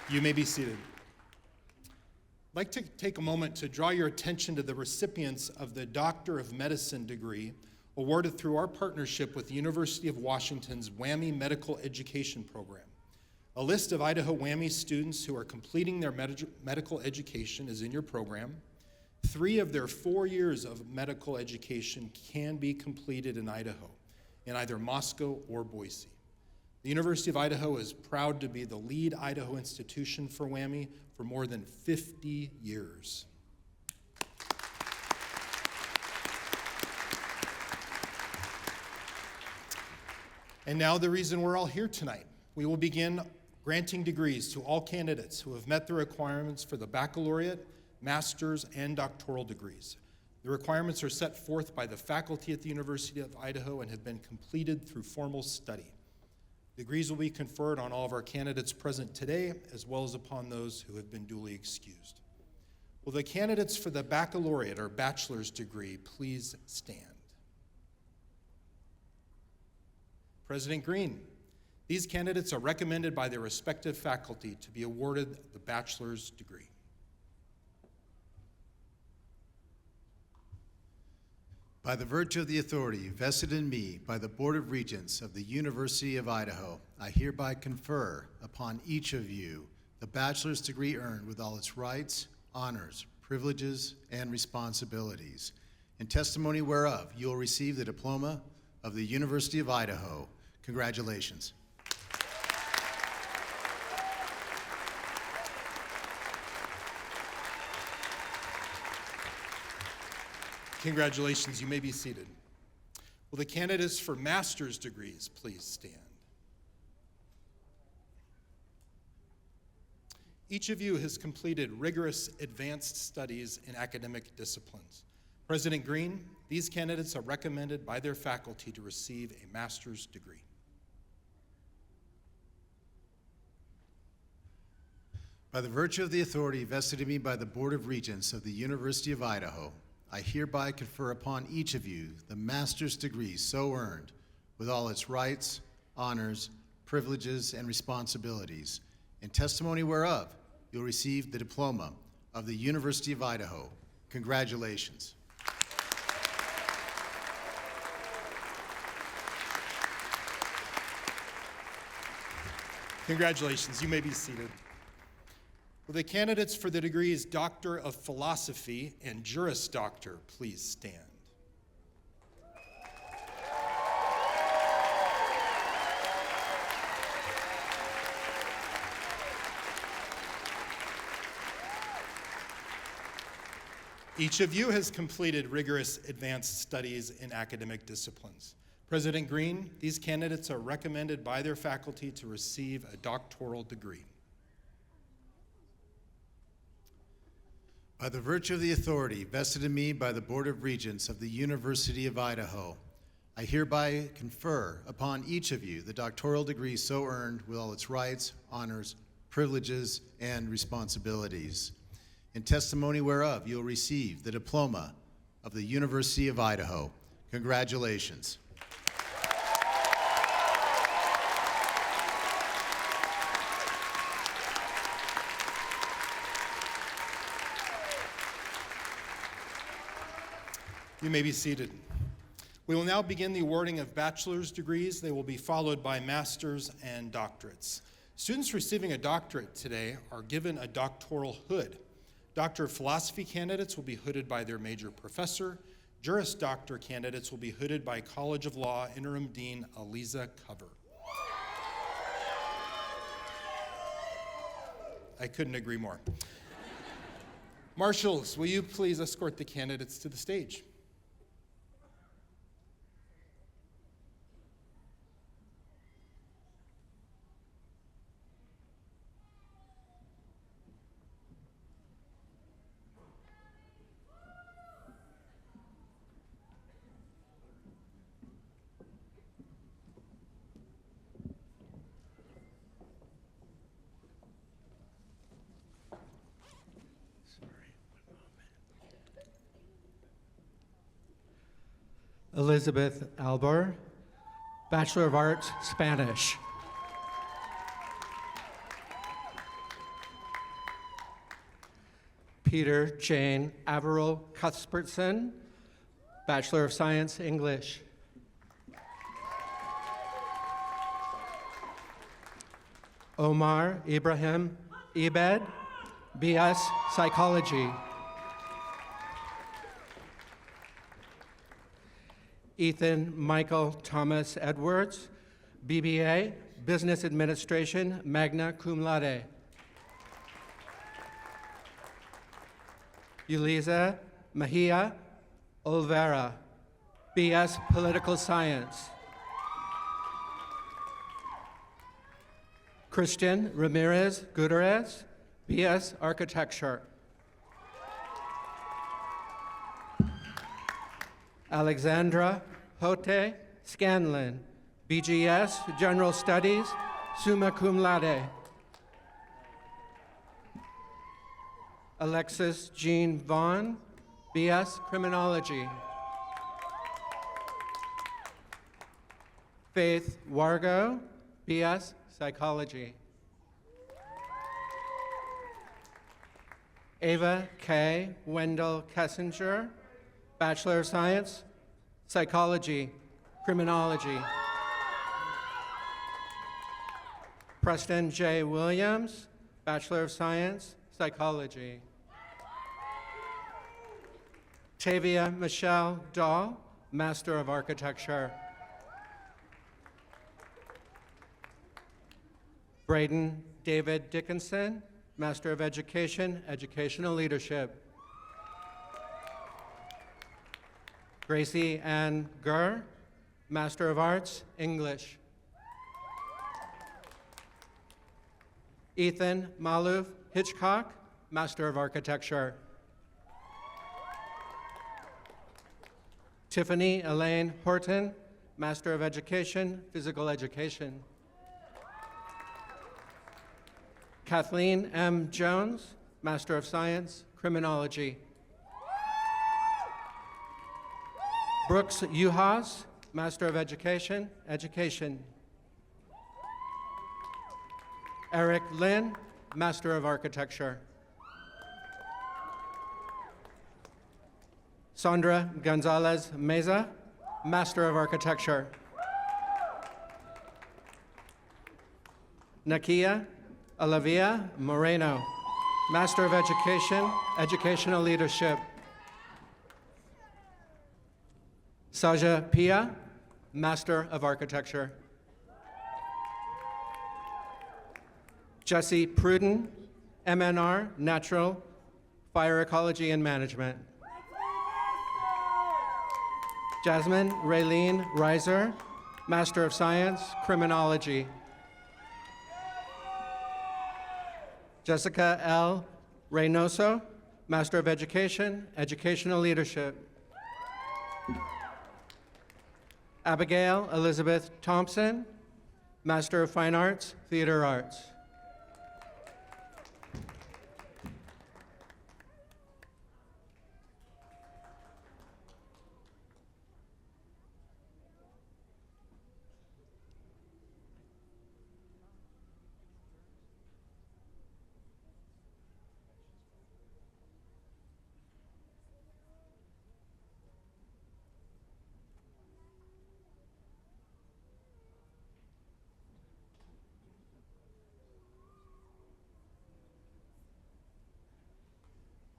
You may be seated. I'd like to take a moment to draw your attention to the recipients of the Doctor of Medicine degree awarded through our partnership with the University of Washington's WWAMI Medical Education Program. A list of Idaho WWAMI students who are completing their medical education is in your program. 3 of their 4 years of medical education can be completed in Idaho, in either Moscow or Boise. The University of Idaho is proud to be the lead Idaho institution for WWAMI for more than 50 years. And now the reason we're all here tonight. We will begin granting degrees to all candidates who have met the requirements for the baccalaureate, master's, and doctoral degrees. The requirements are set forth by the faculty at the University of Idaho and have been completed through formal study. Degrees will be conferred on all of our candidates present today, as well as upon those who have been duly excused. Will the candidates for the baccalaureate or bachelor's degree please stand? President Green, these candidates are recommended by their respective faculty to be awarded the bachelor's degree. By the virtue of the authority vested in me by the Board of Regents of the University of Idaho, I hereby confer upon each of you the bachelor's degree earned with all its rights, honors, privileges, and responsibilities. In testimony whereof, you will receive the diploma of the University of Idaho. Congratulations. Congratulations, you may be seated. Will the candidates for master's degrees please stand? Each of you has completed rigorous advanced studies in academic disciplines. President Green, these candidates are recommended by their faculty to receive a master's degree. By the virtue of the authority vested in me by the Board of Regents of the University of Idaho, I hereby confer upon each of you the master's degree so earned with all its rights, honors, privileges, and responsibilities. In testimony whereof, you'll receive the diploma of the University of Idaho. Congratulations. Congratulations, you may be seated. Will the candidates for the degrees Doctor of Philosophy and Juris Doctor please stand? Each of you has completed rigorous advanced studies in academic disciplines. President Green, these candidates are recommended by their faculty to receive a doctoral degree. By the virtue of the authority vested in me by the Board of Regents of the University of Idaho, I hereby confer upon each of you the doctoral degree so earned with all its rights, honors, privileges, and responsibilities. In testimony whereof, you'll receive the diploma of the University of Idaho. Congratulations. You may be seated. We will now begin the awarding of bachelor's degrees. They will be followed by master's and doctorates. Students receiving a doctorate today are given a doctoral hood. Doctor of Philosophy candidates will be hooded by their major professor. Juris Doctor candidates will be hooded by College of Law Interim Dean Aliza Cover. I couldn't agree more. Marshals, will you please escort the candidates to the stage? Elizabeth Albor, Bachelor of Arts, Spanish. Peter Jane Averill Cuthbertson, Bachelor of Science, English. Omar Ibrahim Ebed, BS, Psychology. Ethan Michael Thomas Edwards, BBA, Business Administration, magna cum laude. Yulisa Mejia Olvera, BS, Political Science. Christian Ramirez Gutierrez, BS, Architecture. Alexandra Hote Scanlon, BGS, General Studies, summa cum laude. Alexis Jean Vaughn, BS, Criminology. Faith Wargo, BS, Psychology. Ava K. Wendell Kessinger, Bachelor of Science, Psychology, Criminology. Preston J. Williams, Bachelor of Science, Psychology. Tavia Michelle Dahl, Master of Architecture. Braden David Dickinson, Master of Education, Educational Leadership. Gracie Ann Gurr, Master of Arts, English. Ethan Maluf Hitchcock, Master of Architecture. Tiffany Elaine Horton, Master of Education, Physical Education. Kathleen M. Jones, Master of Science, Criminology. Brooks Uhas, Master of Education, Education. Eric Lynn, Master of Architecture. Sandra Gonzalez Meza, Master of Architecture. Nakia Olavia Moreno, Master of Education, Educational Leadership. Saja Pia, Master of Architecture. Jesse Pruden, MNR, Natural, Fire Ecology and Management. Jasmine Raylene Reiser, Master of Science, Criminology. Jessica L. Reynoso, Master of Education, Educational Leadership. Abigail Elizabeth Thompson, Master of Fine Arts, Theater Arts.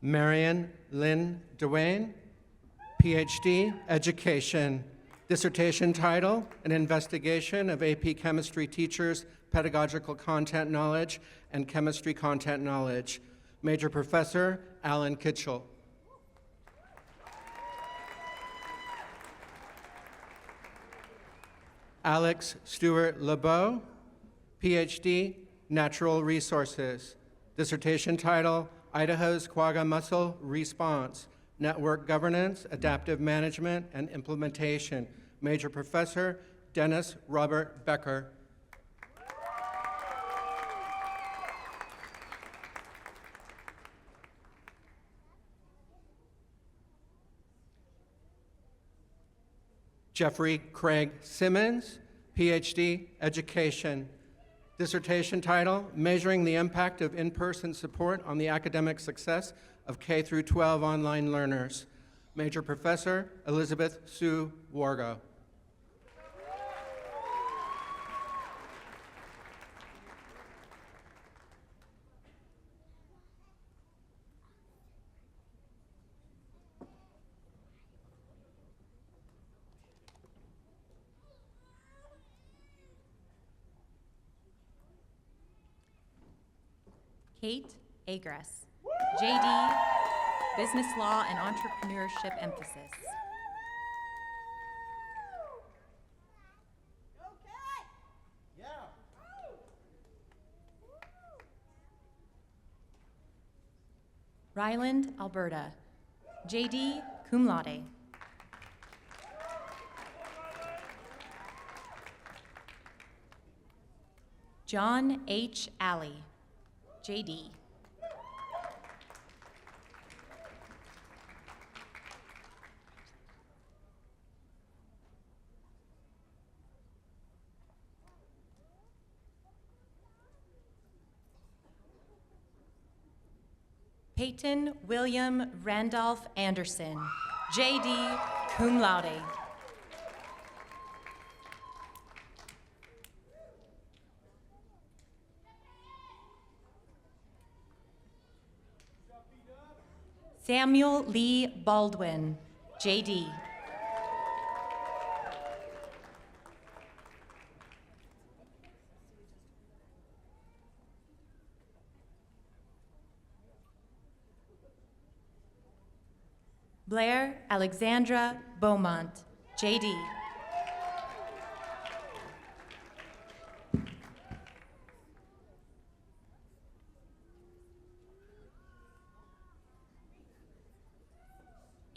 Marion Lynn Dwayne, PhD, Education. Dissertation title, An Investigation of AP Chemistry Teachers' Pedagogical Content Knowledge and Chemistry Content Knowledge. Major Professor, Alan Kitchell. Alex Stewart LeBeau, PhD, Natural Resources. Dissertation title, Idaho's Quagga Mussel Response, Network Governance, Adaptive Management, and Implementation. Major Professor, Dennis Robert Becker. Jeffrey Craig Simmons, PhD, Education. Dissertation title, Measuring the Impact of In-Person Support on the Academic Success of K through 12 Online Learners. Major Professor, Elizabeth Sue Wargo. Kate Agress, JD, Business Law and Entrepreneurship Emphasis. Ryland, Alberta, JD, Cum Laude. John H. Alley, JD. Peyton William Randolph Anderson, JD, Cum Laude. Samuel Lee Baldwin, JD. Blair Alexandra Beaumont, JD.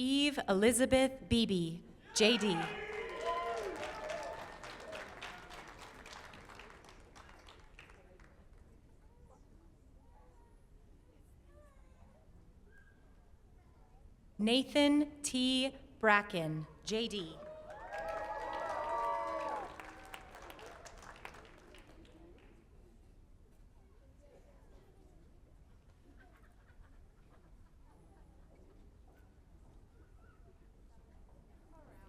Eve Elizabeth Beebe, JD. Nathan T. Bracken, JD.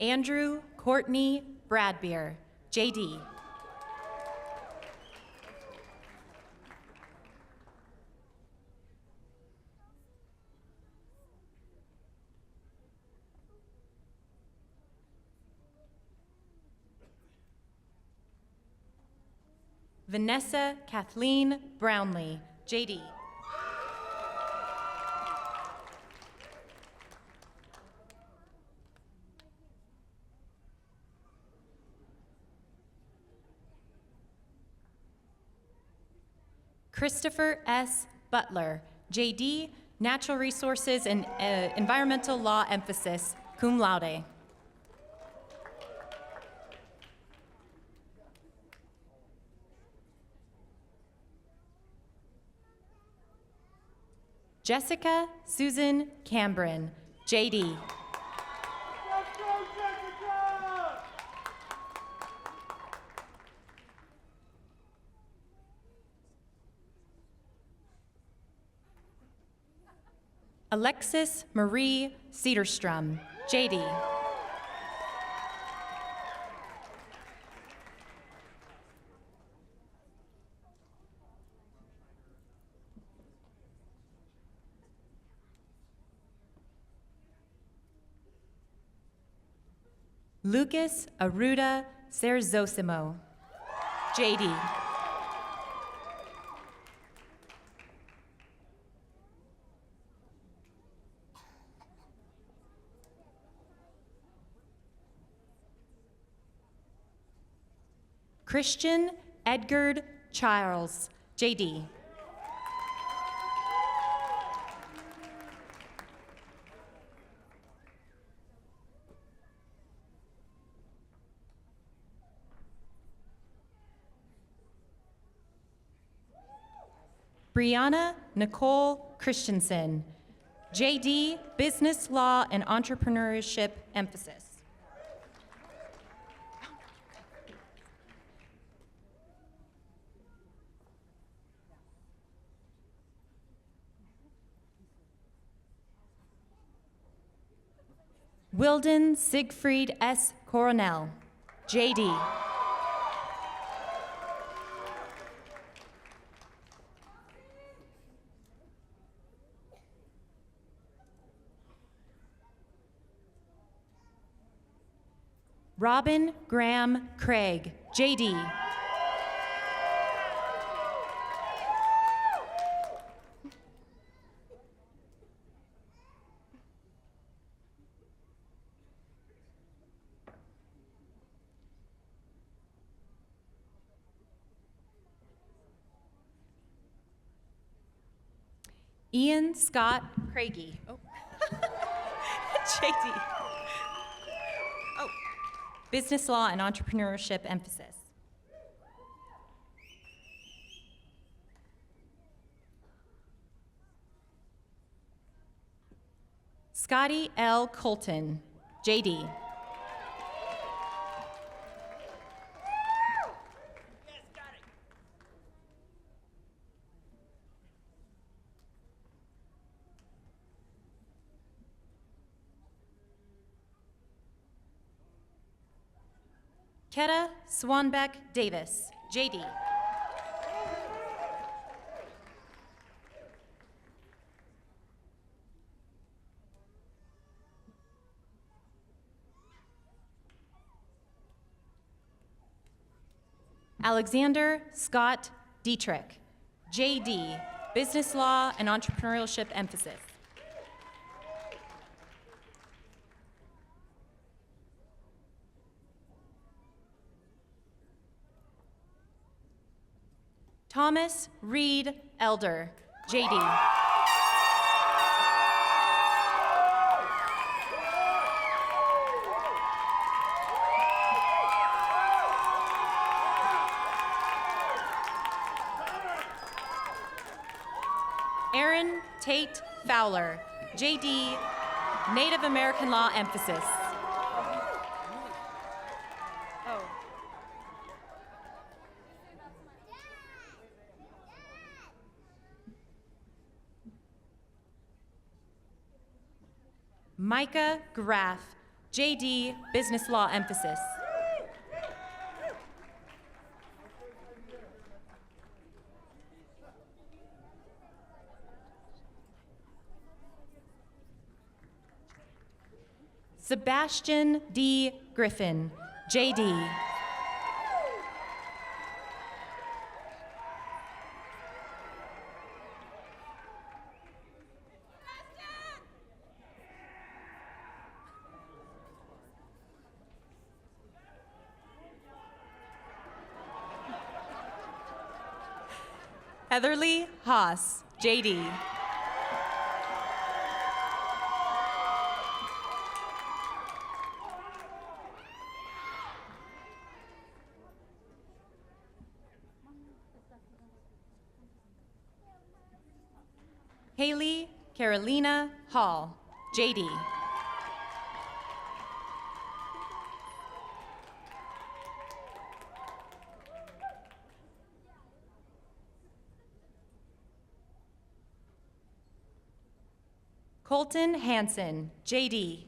Andrew Courtney Bradbeer, JD. Vanessa Kathleen Brownlee, JD. Christopher S. Butler, JD, Natural Resources and Environmental Law Emphasis, Cum Laude. Jessica Susan Cambrin, JD. Alexis Marie Cedarstrom, JD. Lucas Aruda Serzosimo. JD. Christian Edgard Charles, JD. Brianna Nicole Christensen, JD, Business Law and Entrepreneurship Emphasis. Wilden Siegfried S. Coronel, JD. Robin Graham Craig, JD. Ian Scott Craigie. Oh. JD. Oh. Business Law and Entrepreneurship Emphasis. Scotty L. Colton, JD. Ketta Swanbeck Davis, JD. Alexander Scott Dietrich, JD, Business Law and Entrepreneurship Emphasis. Thomas Reed Elder, JD. Aaron Tate Fowler, JD, Native American Law Emphasis. Micah Graff, JD, Business Law Emphasis. Sebastian D. Griffin, JD. Heatherly Haas, JD. Haley Carolina Hall, JD. Colton Hansen, JD.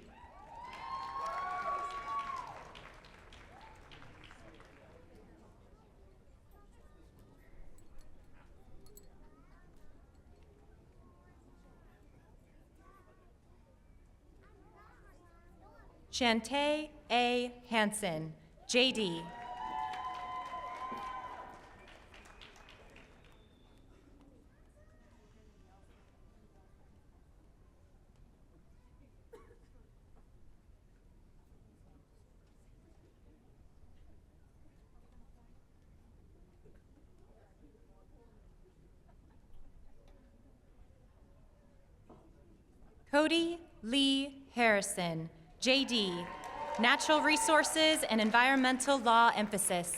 Shantae A. Hansen, JD. Cody Lee Harrison, JD, Natural Resources and Environmental Law emphasis.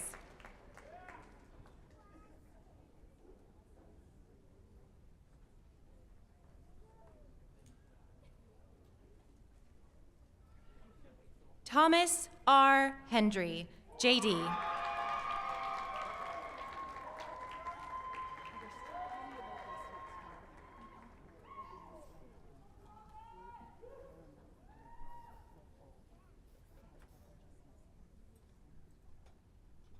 Thomas R. Hendry, JD.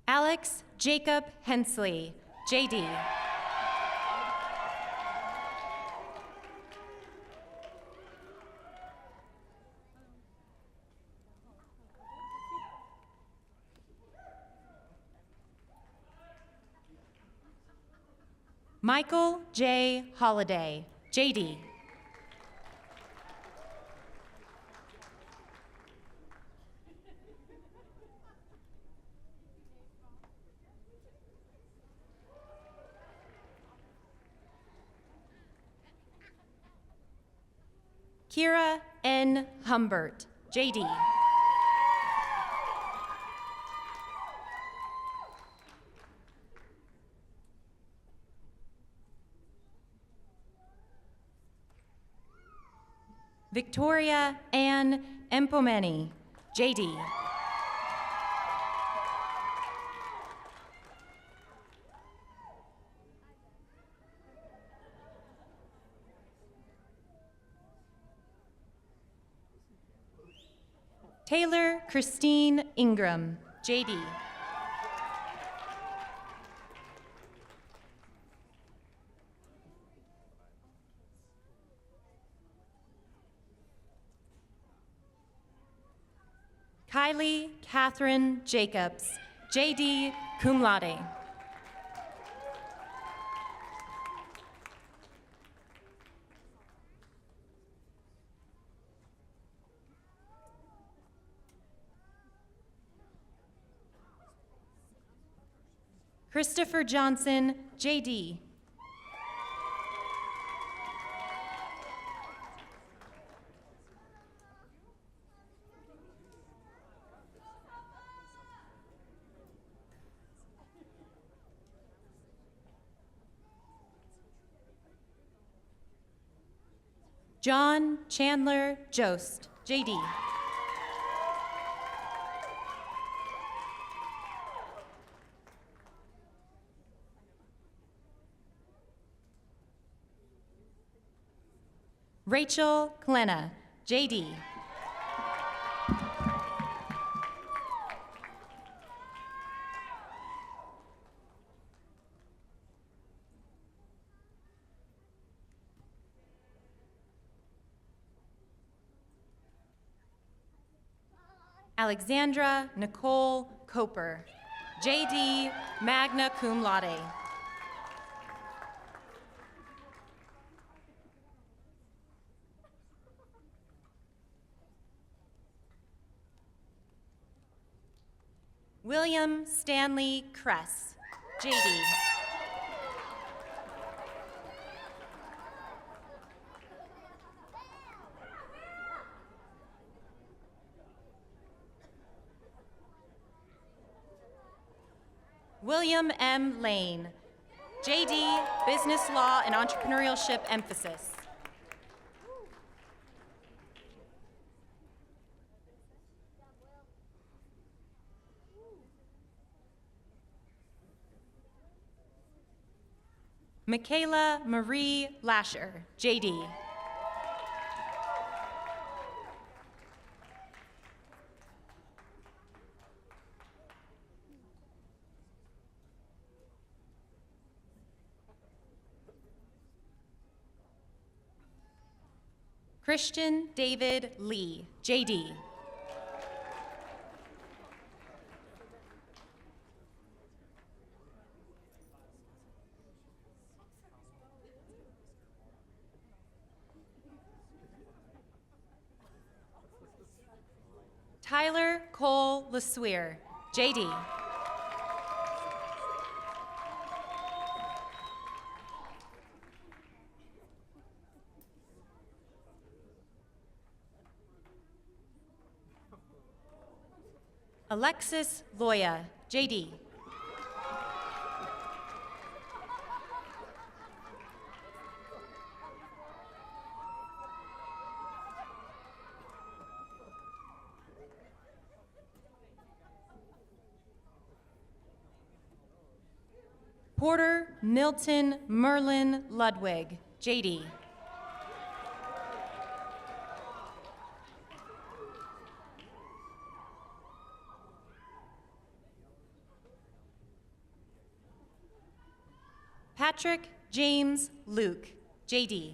Alex Jacob Hensley, JD. Michael J. Holliday, JD. Kira N. Humbert, JD. Victoria Ann Empomeni, JD. Taylor Christine Ingram, JD. Kylie Catherine Jacobs, JD, cum laude. Christopher Johnson, JD. John Chandler Jost, JD. Rachel Klena, JD. Alexandra Nicole Coper, JD, magna cum laude. William Stanley Kress, JD. William M. Lane, JD, Business Law and Entrepreneurship emphasis. Michaela Marie Lasher, JD. Christian David Lee, JD. Tyler Cole LeSueur, JD. Alexis Loya, JD. Porter Milton Merlin Ludwig, JD. Patrick James Luke, JD.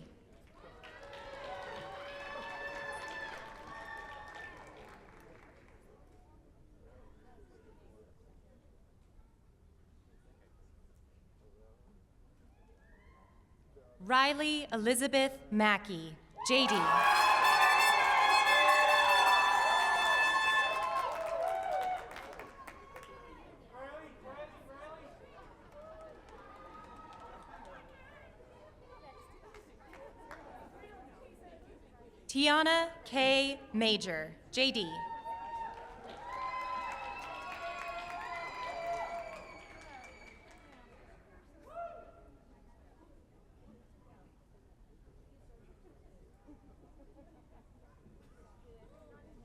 Riley Elizabeth Mackey, JD. Tiana K. Major, JD.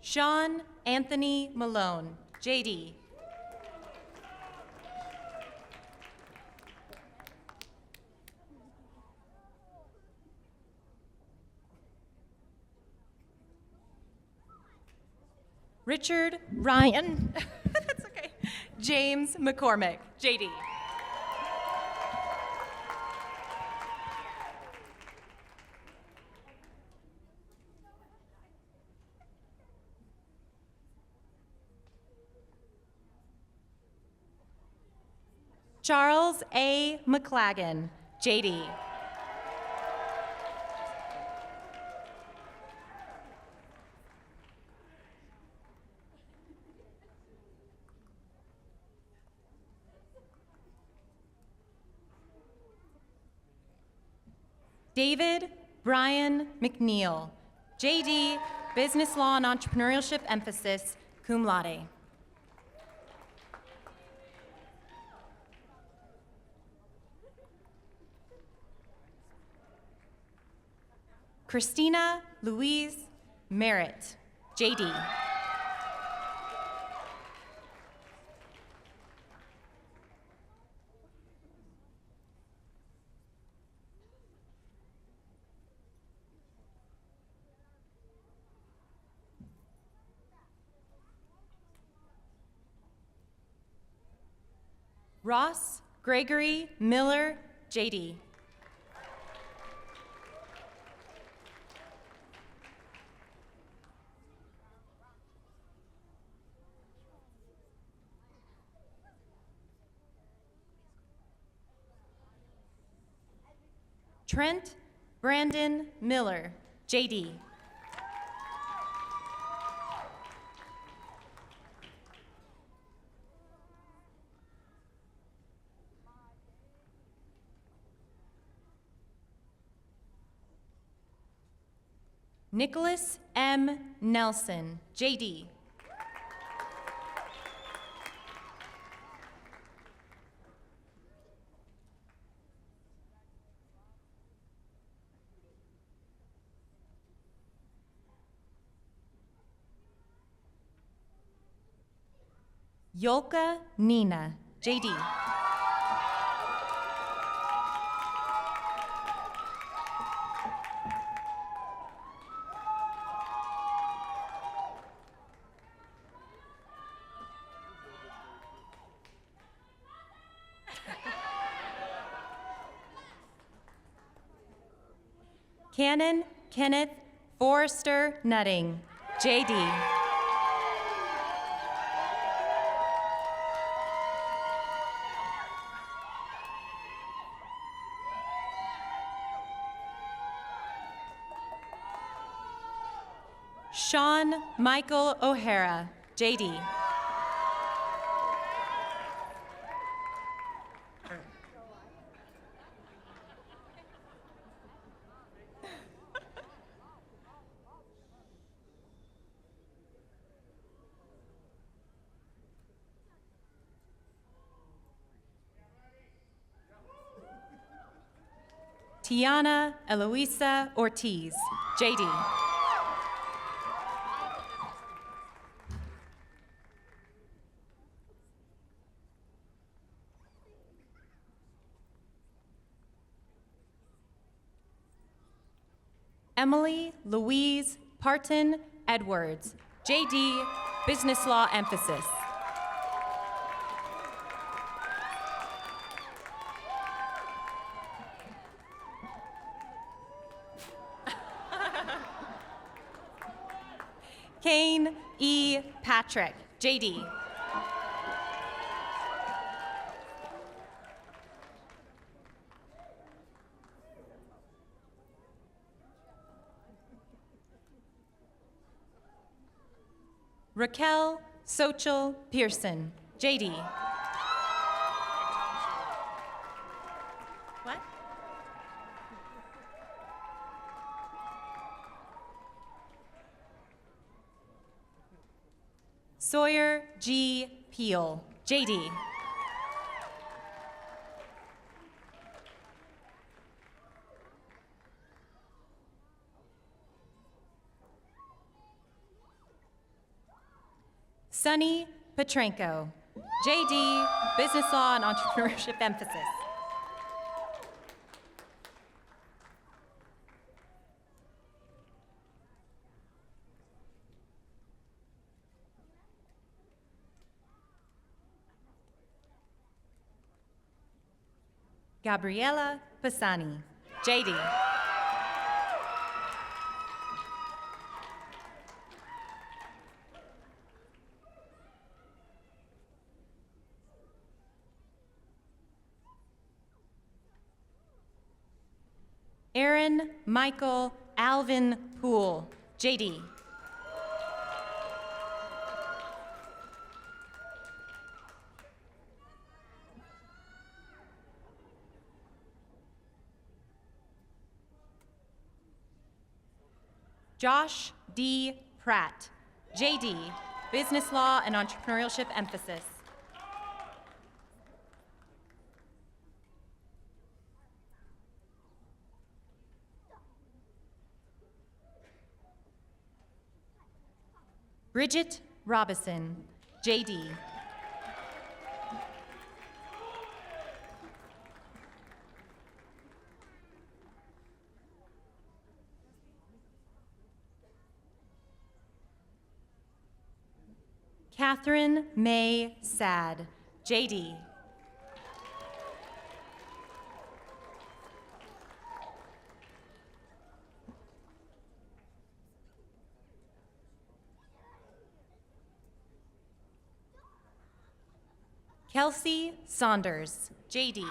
Sean Anthony Malone, JD. Richard Ryan, that's okay. James McCormick, JD. Charles A. McLagan, JD. David Brian McNeil, JD, Business Law and Entrepreneurship Emphasis, cum laude. Christina Louise Merritt, JD. Ross Gregory Miller, JD. Trent Brandon Miller, JD. Nicholas M. Nelson, JD. Yolka Nina, JD. Cannon Kenneth Forrester Nutting, JD. Sean Michael O'Hara, JD. Tiana Eloisa Ortiz, JD. Emily Louise Parton Edwards, JD, Business Law Emphasis. Kane E. Patrick, JD. Raquel Sochel Pearson, JD. What? Sawyer G. Peel, JD. Sunny Petrenko, JD, Business Law and Entrepreneurship Emphasis. Gabriela Pisani, JD. Aaron Michael Alvin Poole, JD. Josh D. Pratt, JD, Business Law and Entrepreneurship Emphasis. Bridget Robison, JD. Catherine May Sad, JD. Kelsey Saunders, JD.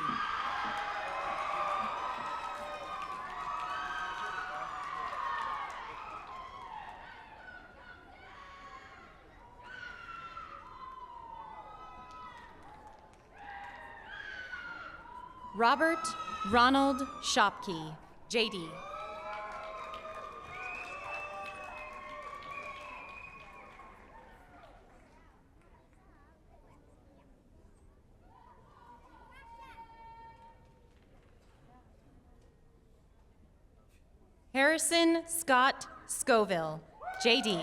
Robert Ronald Shopkey, JD. Harrison Scott Scoville, JD.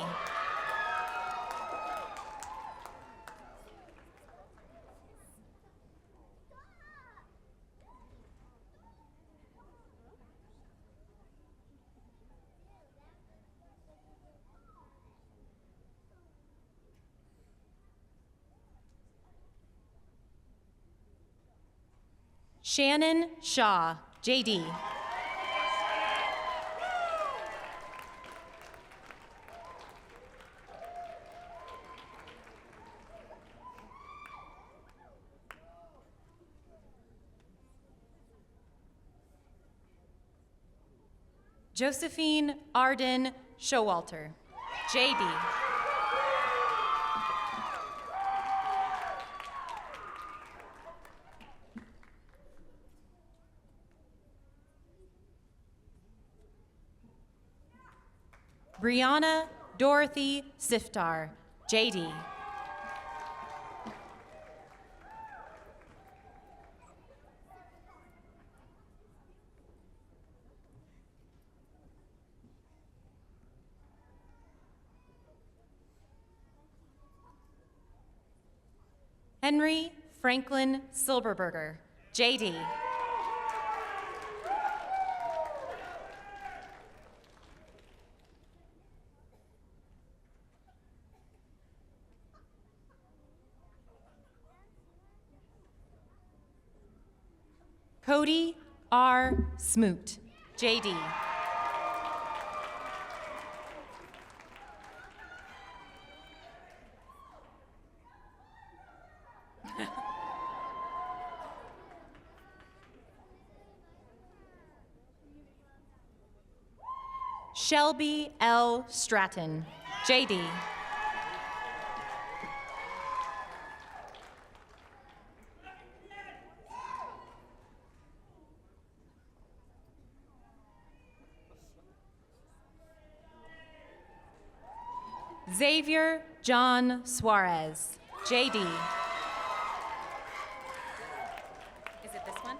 Shannon Shaw, JD. Josephine Arden Showalter, JD. Brianna Dorothy Siftar, JD. Henry Franklin Silberberger, JD. Cody R. Smoot, JD. Shelby L. Stratton, JD. Xavier John Suarez, JD. Is it this one?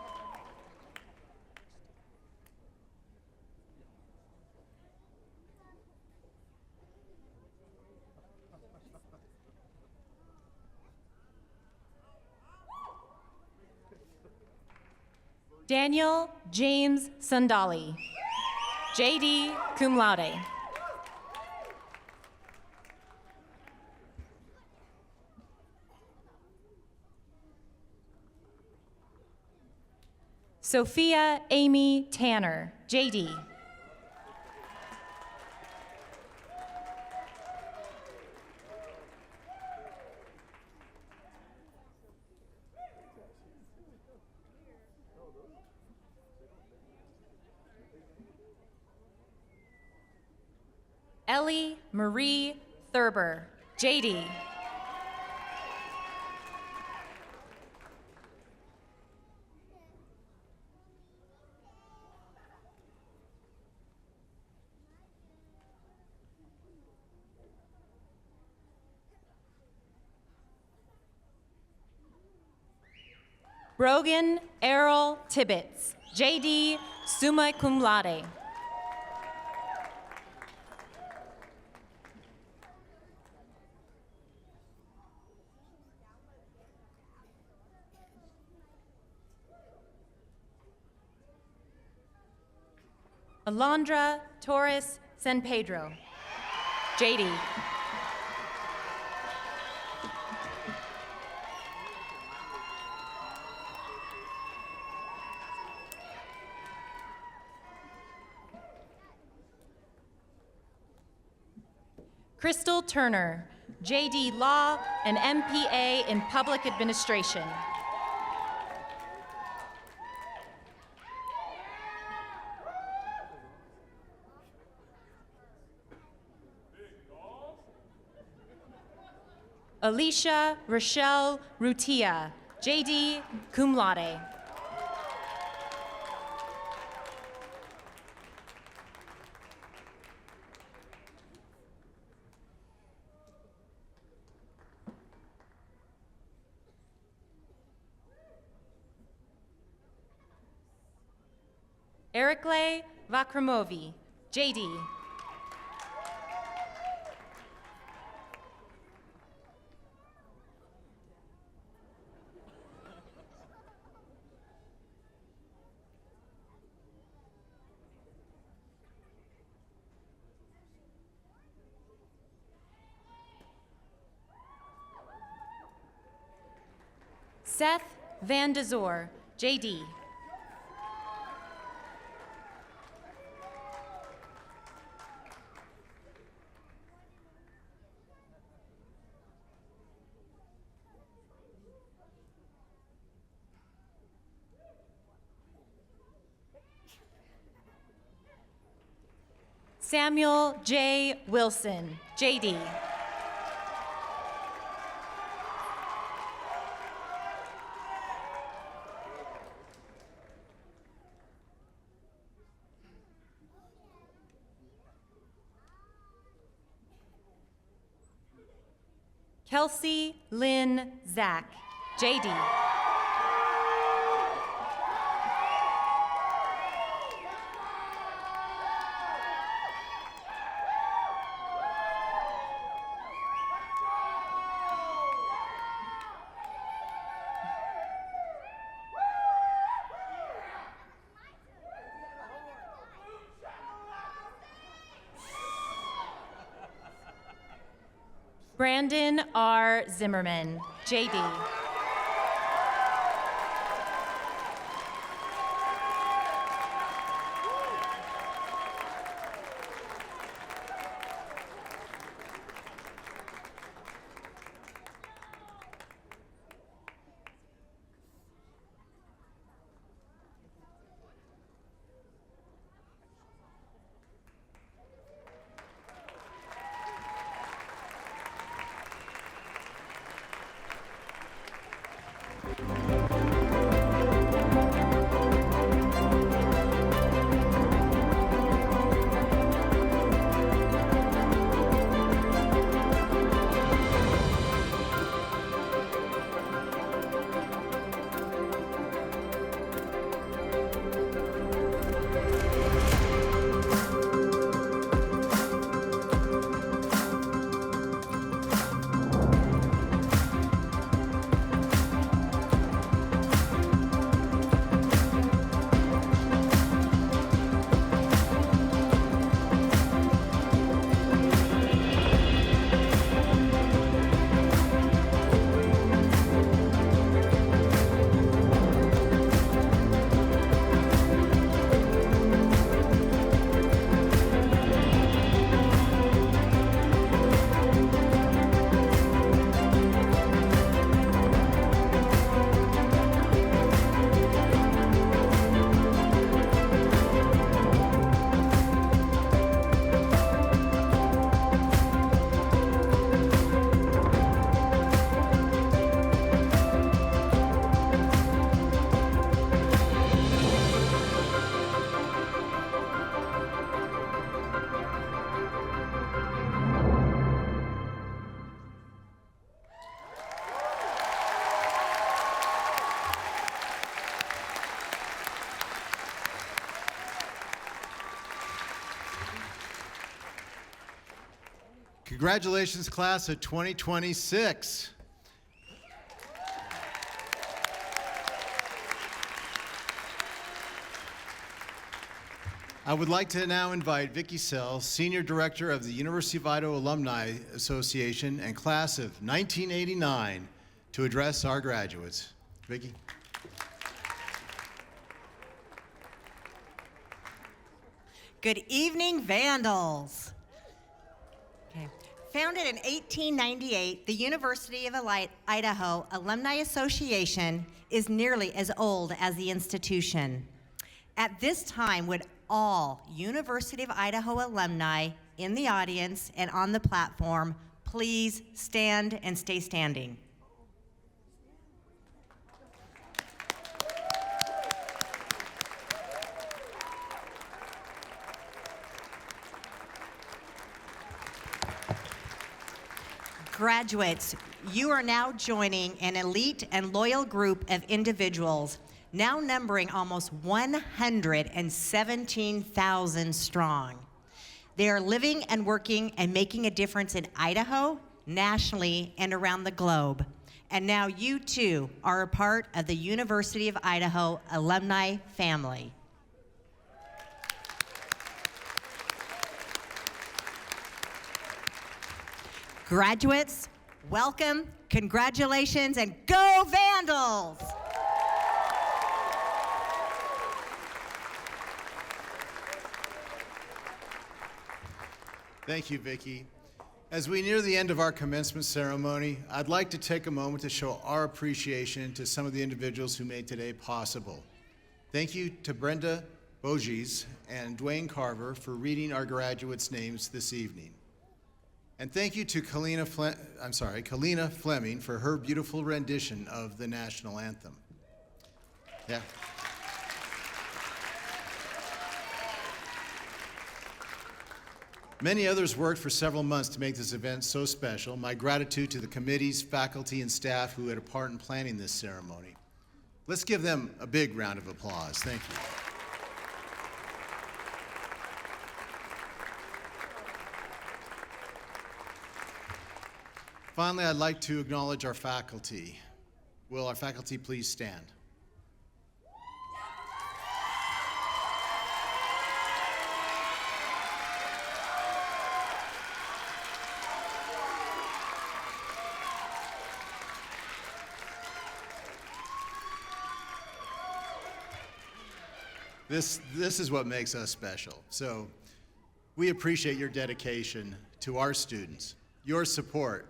Daniel James Sandali, JD cum laude. Sophia Amy Tanner, JD. Ellie Marie Thurber, JD. Brogan Errol Tibbetts, JD, summa cum laude. Alondra Torres San Pedro, JD. Crystal Turner, JD Law and MPA in Public Administration. Alicia Rochelle Rutia, JD cum laude. Erikle Vakramovi, JD. Seth Van de Zor, JD. Samuel J. Wilson, JD. Kelsey Lynn Zach, JD. Brandon R. Zimmerman, JD. Congratulations, class of 2026. I would like to now invite Vicki Sell, Senior Director of the University of Idaho Alumni Association and class of 1989, to address our graduates. Vicki. Good evening, Vandals. Okay. Founded in 1898, the University of Idaho Alumni Association is nearly as old as the institution. At this time, would all University of Idaho alumni in the audience and on the platform please stand and stay standing? Graduates, you are now joining an elite and loyal group of individuals, now numbering almost 117,000 strong. They are living and working and making a difference in Idaho, nationally, and around the globe. And now you too are a part of the University of Idaho alumni family. Graduates, welcome, congratulations, and go Vandals! Thank you, Vicki. As we near the end of our commencement ceremony, I'd like to take a moment to show our appreciation to some of the individuals who made today possible. Thank you to Brenda Boise and Dwayne Carver for reading our graduates' names this evening. And thank you to Kalina Fleming for her beautiful rendition of the national anthem. Yeah. Many others worked for several months to make this event so special. My gratitude to the committees, faculty, and staff who had a part in planning this ceremony. Let's give them a big round of applause. Thank you. Finally, I'd like to acknowledge our faculty. Will our faculty please stand? This is what makes us special. So we appreciate your dedication to our students, your support.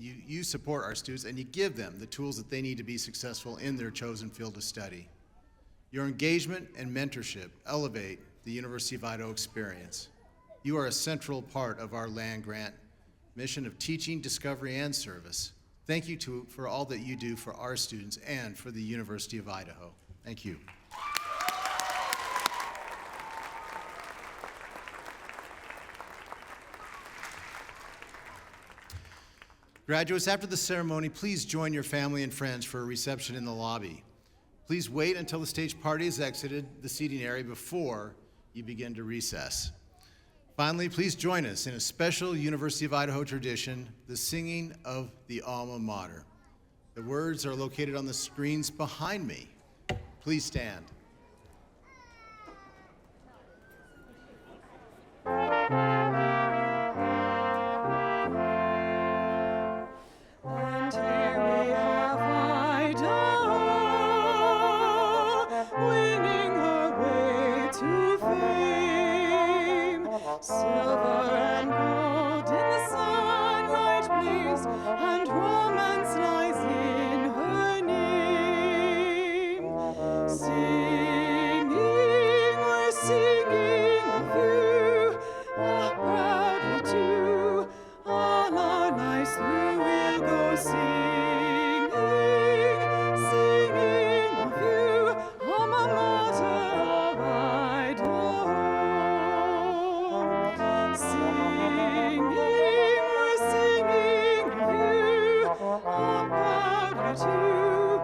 You support our students and you give them the tools that they need to be successful in their chosen field of study. Your engagement and mentorship elevate the University of Idaho experience. You are a central part of our land-grant mission of teaching, discovery, and service. Thank you for all that you do for our students and for the University of Idaho. Thank you. Graduates, after the ceremony, please join your family and friends for a reception in the lobby. Please wait until the stage party has exited the seating area before you begin to recess. Finally, please join us in a special University of Idaho tradition, the singing of the alma mater. The words are located on the screens behind me. Please stand. And here we have Idaho, winning her way to fame. Silver and gold in the sunlight blaze, and romance lies in her name. Singing, we're singing of you, proudly too. All our lives through we'll go singing, singing of you, alma mater of Idaho. Singing, we're singing of you, proudly too.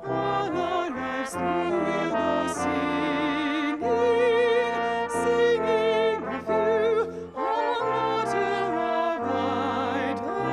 All our lives through we'll go singing, singing of you, alma mater of Idaho.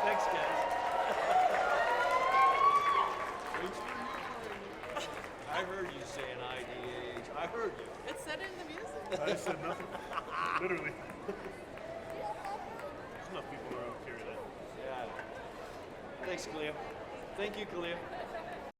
Thanks, guys. I heard you saying IDH. I heard you. It said it in the music. I said nothing. Literally. There's enough people around here that. Yeah. Thanks, Kalia. Thank you, Kalia.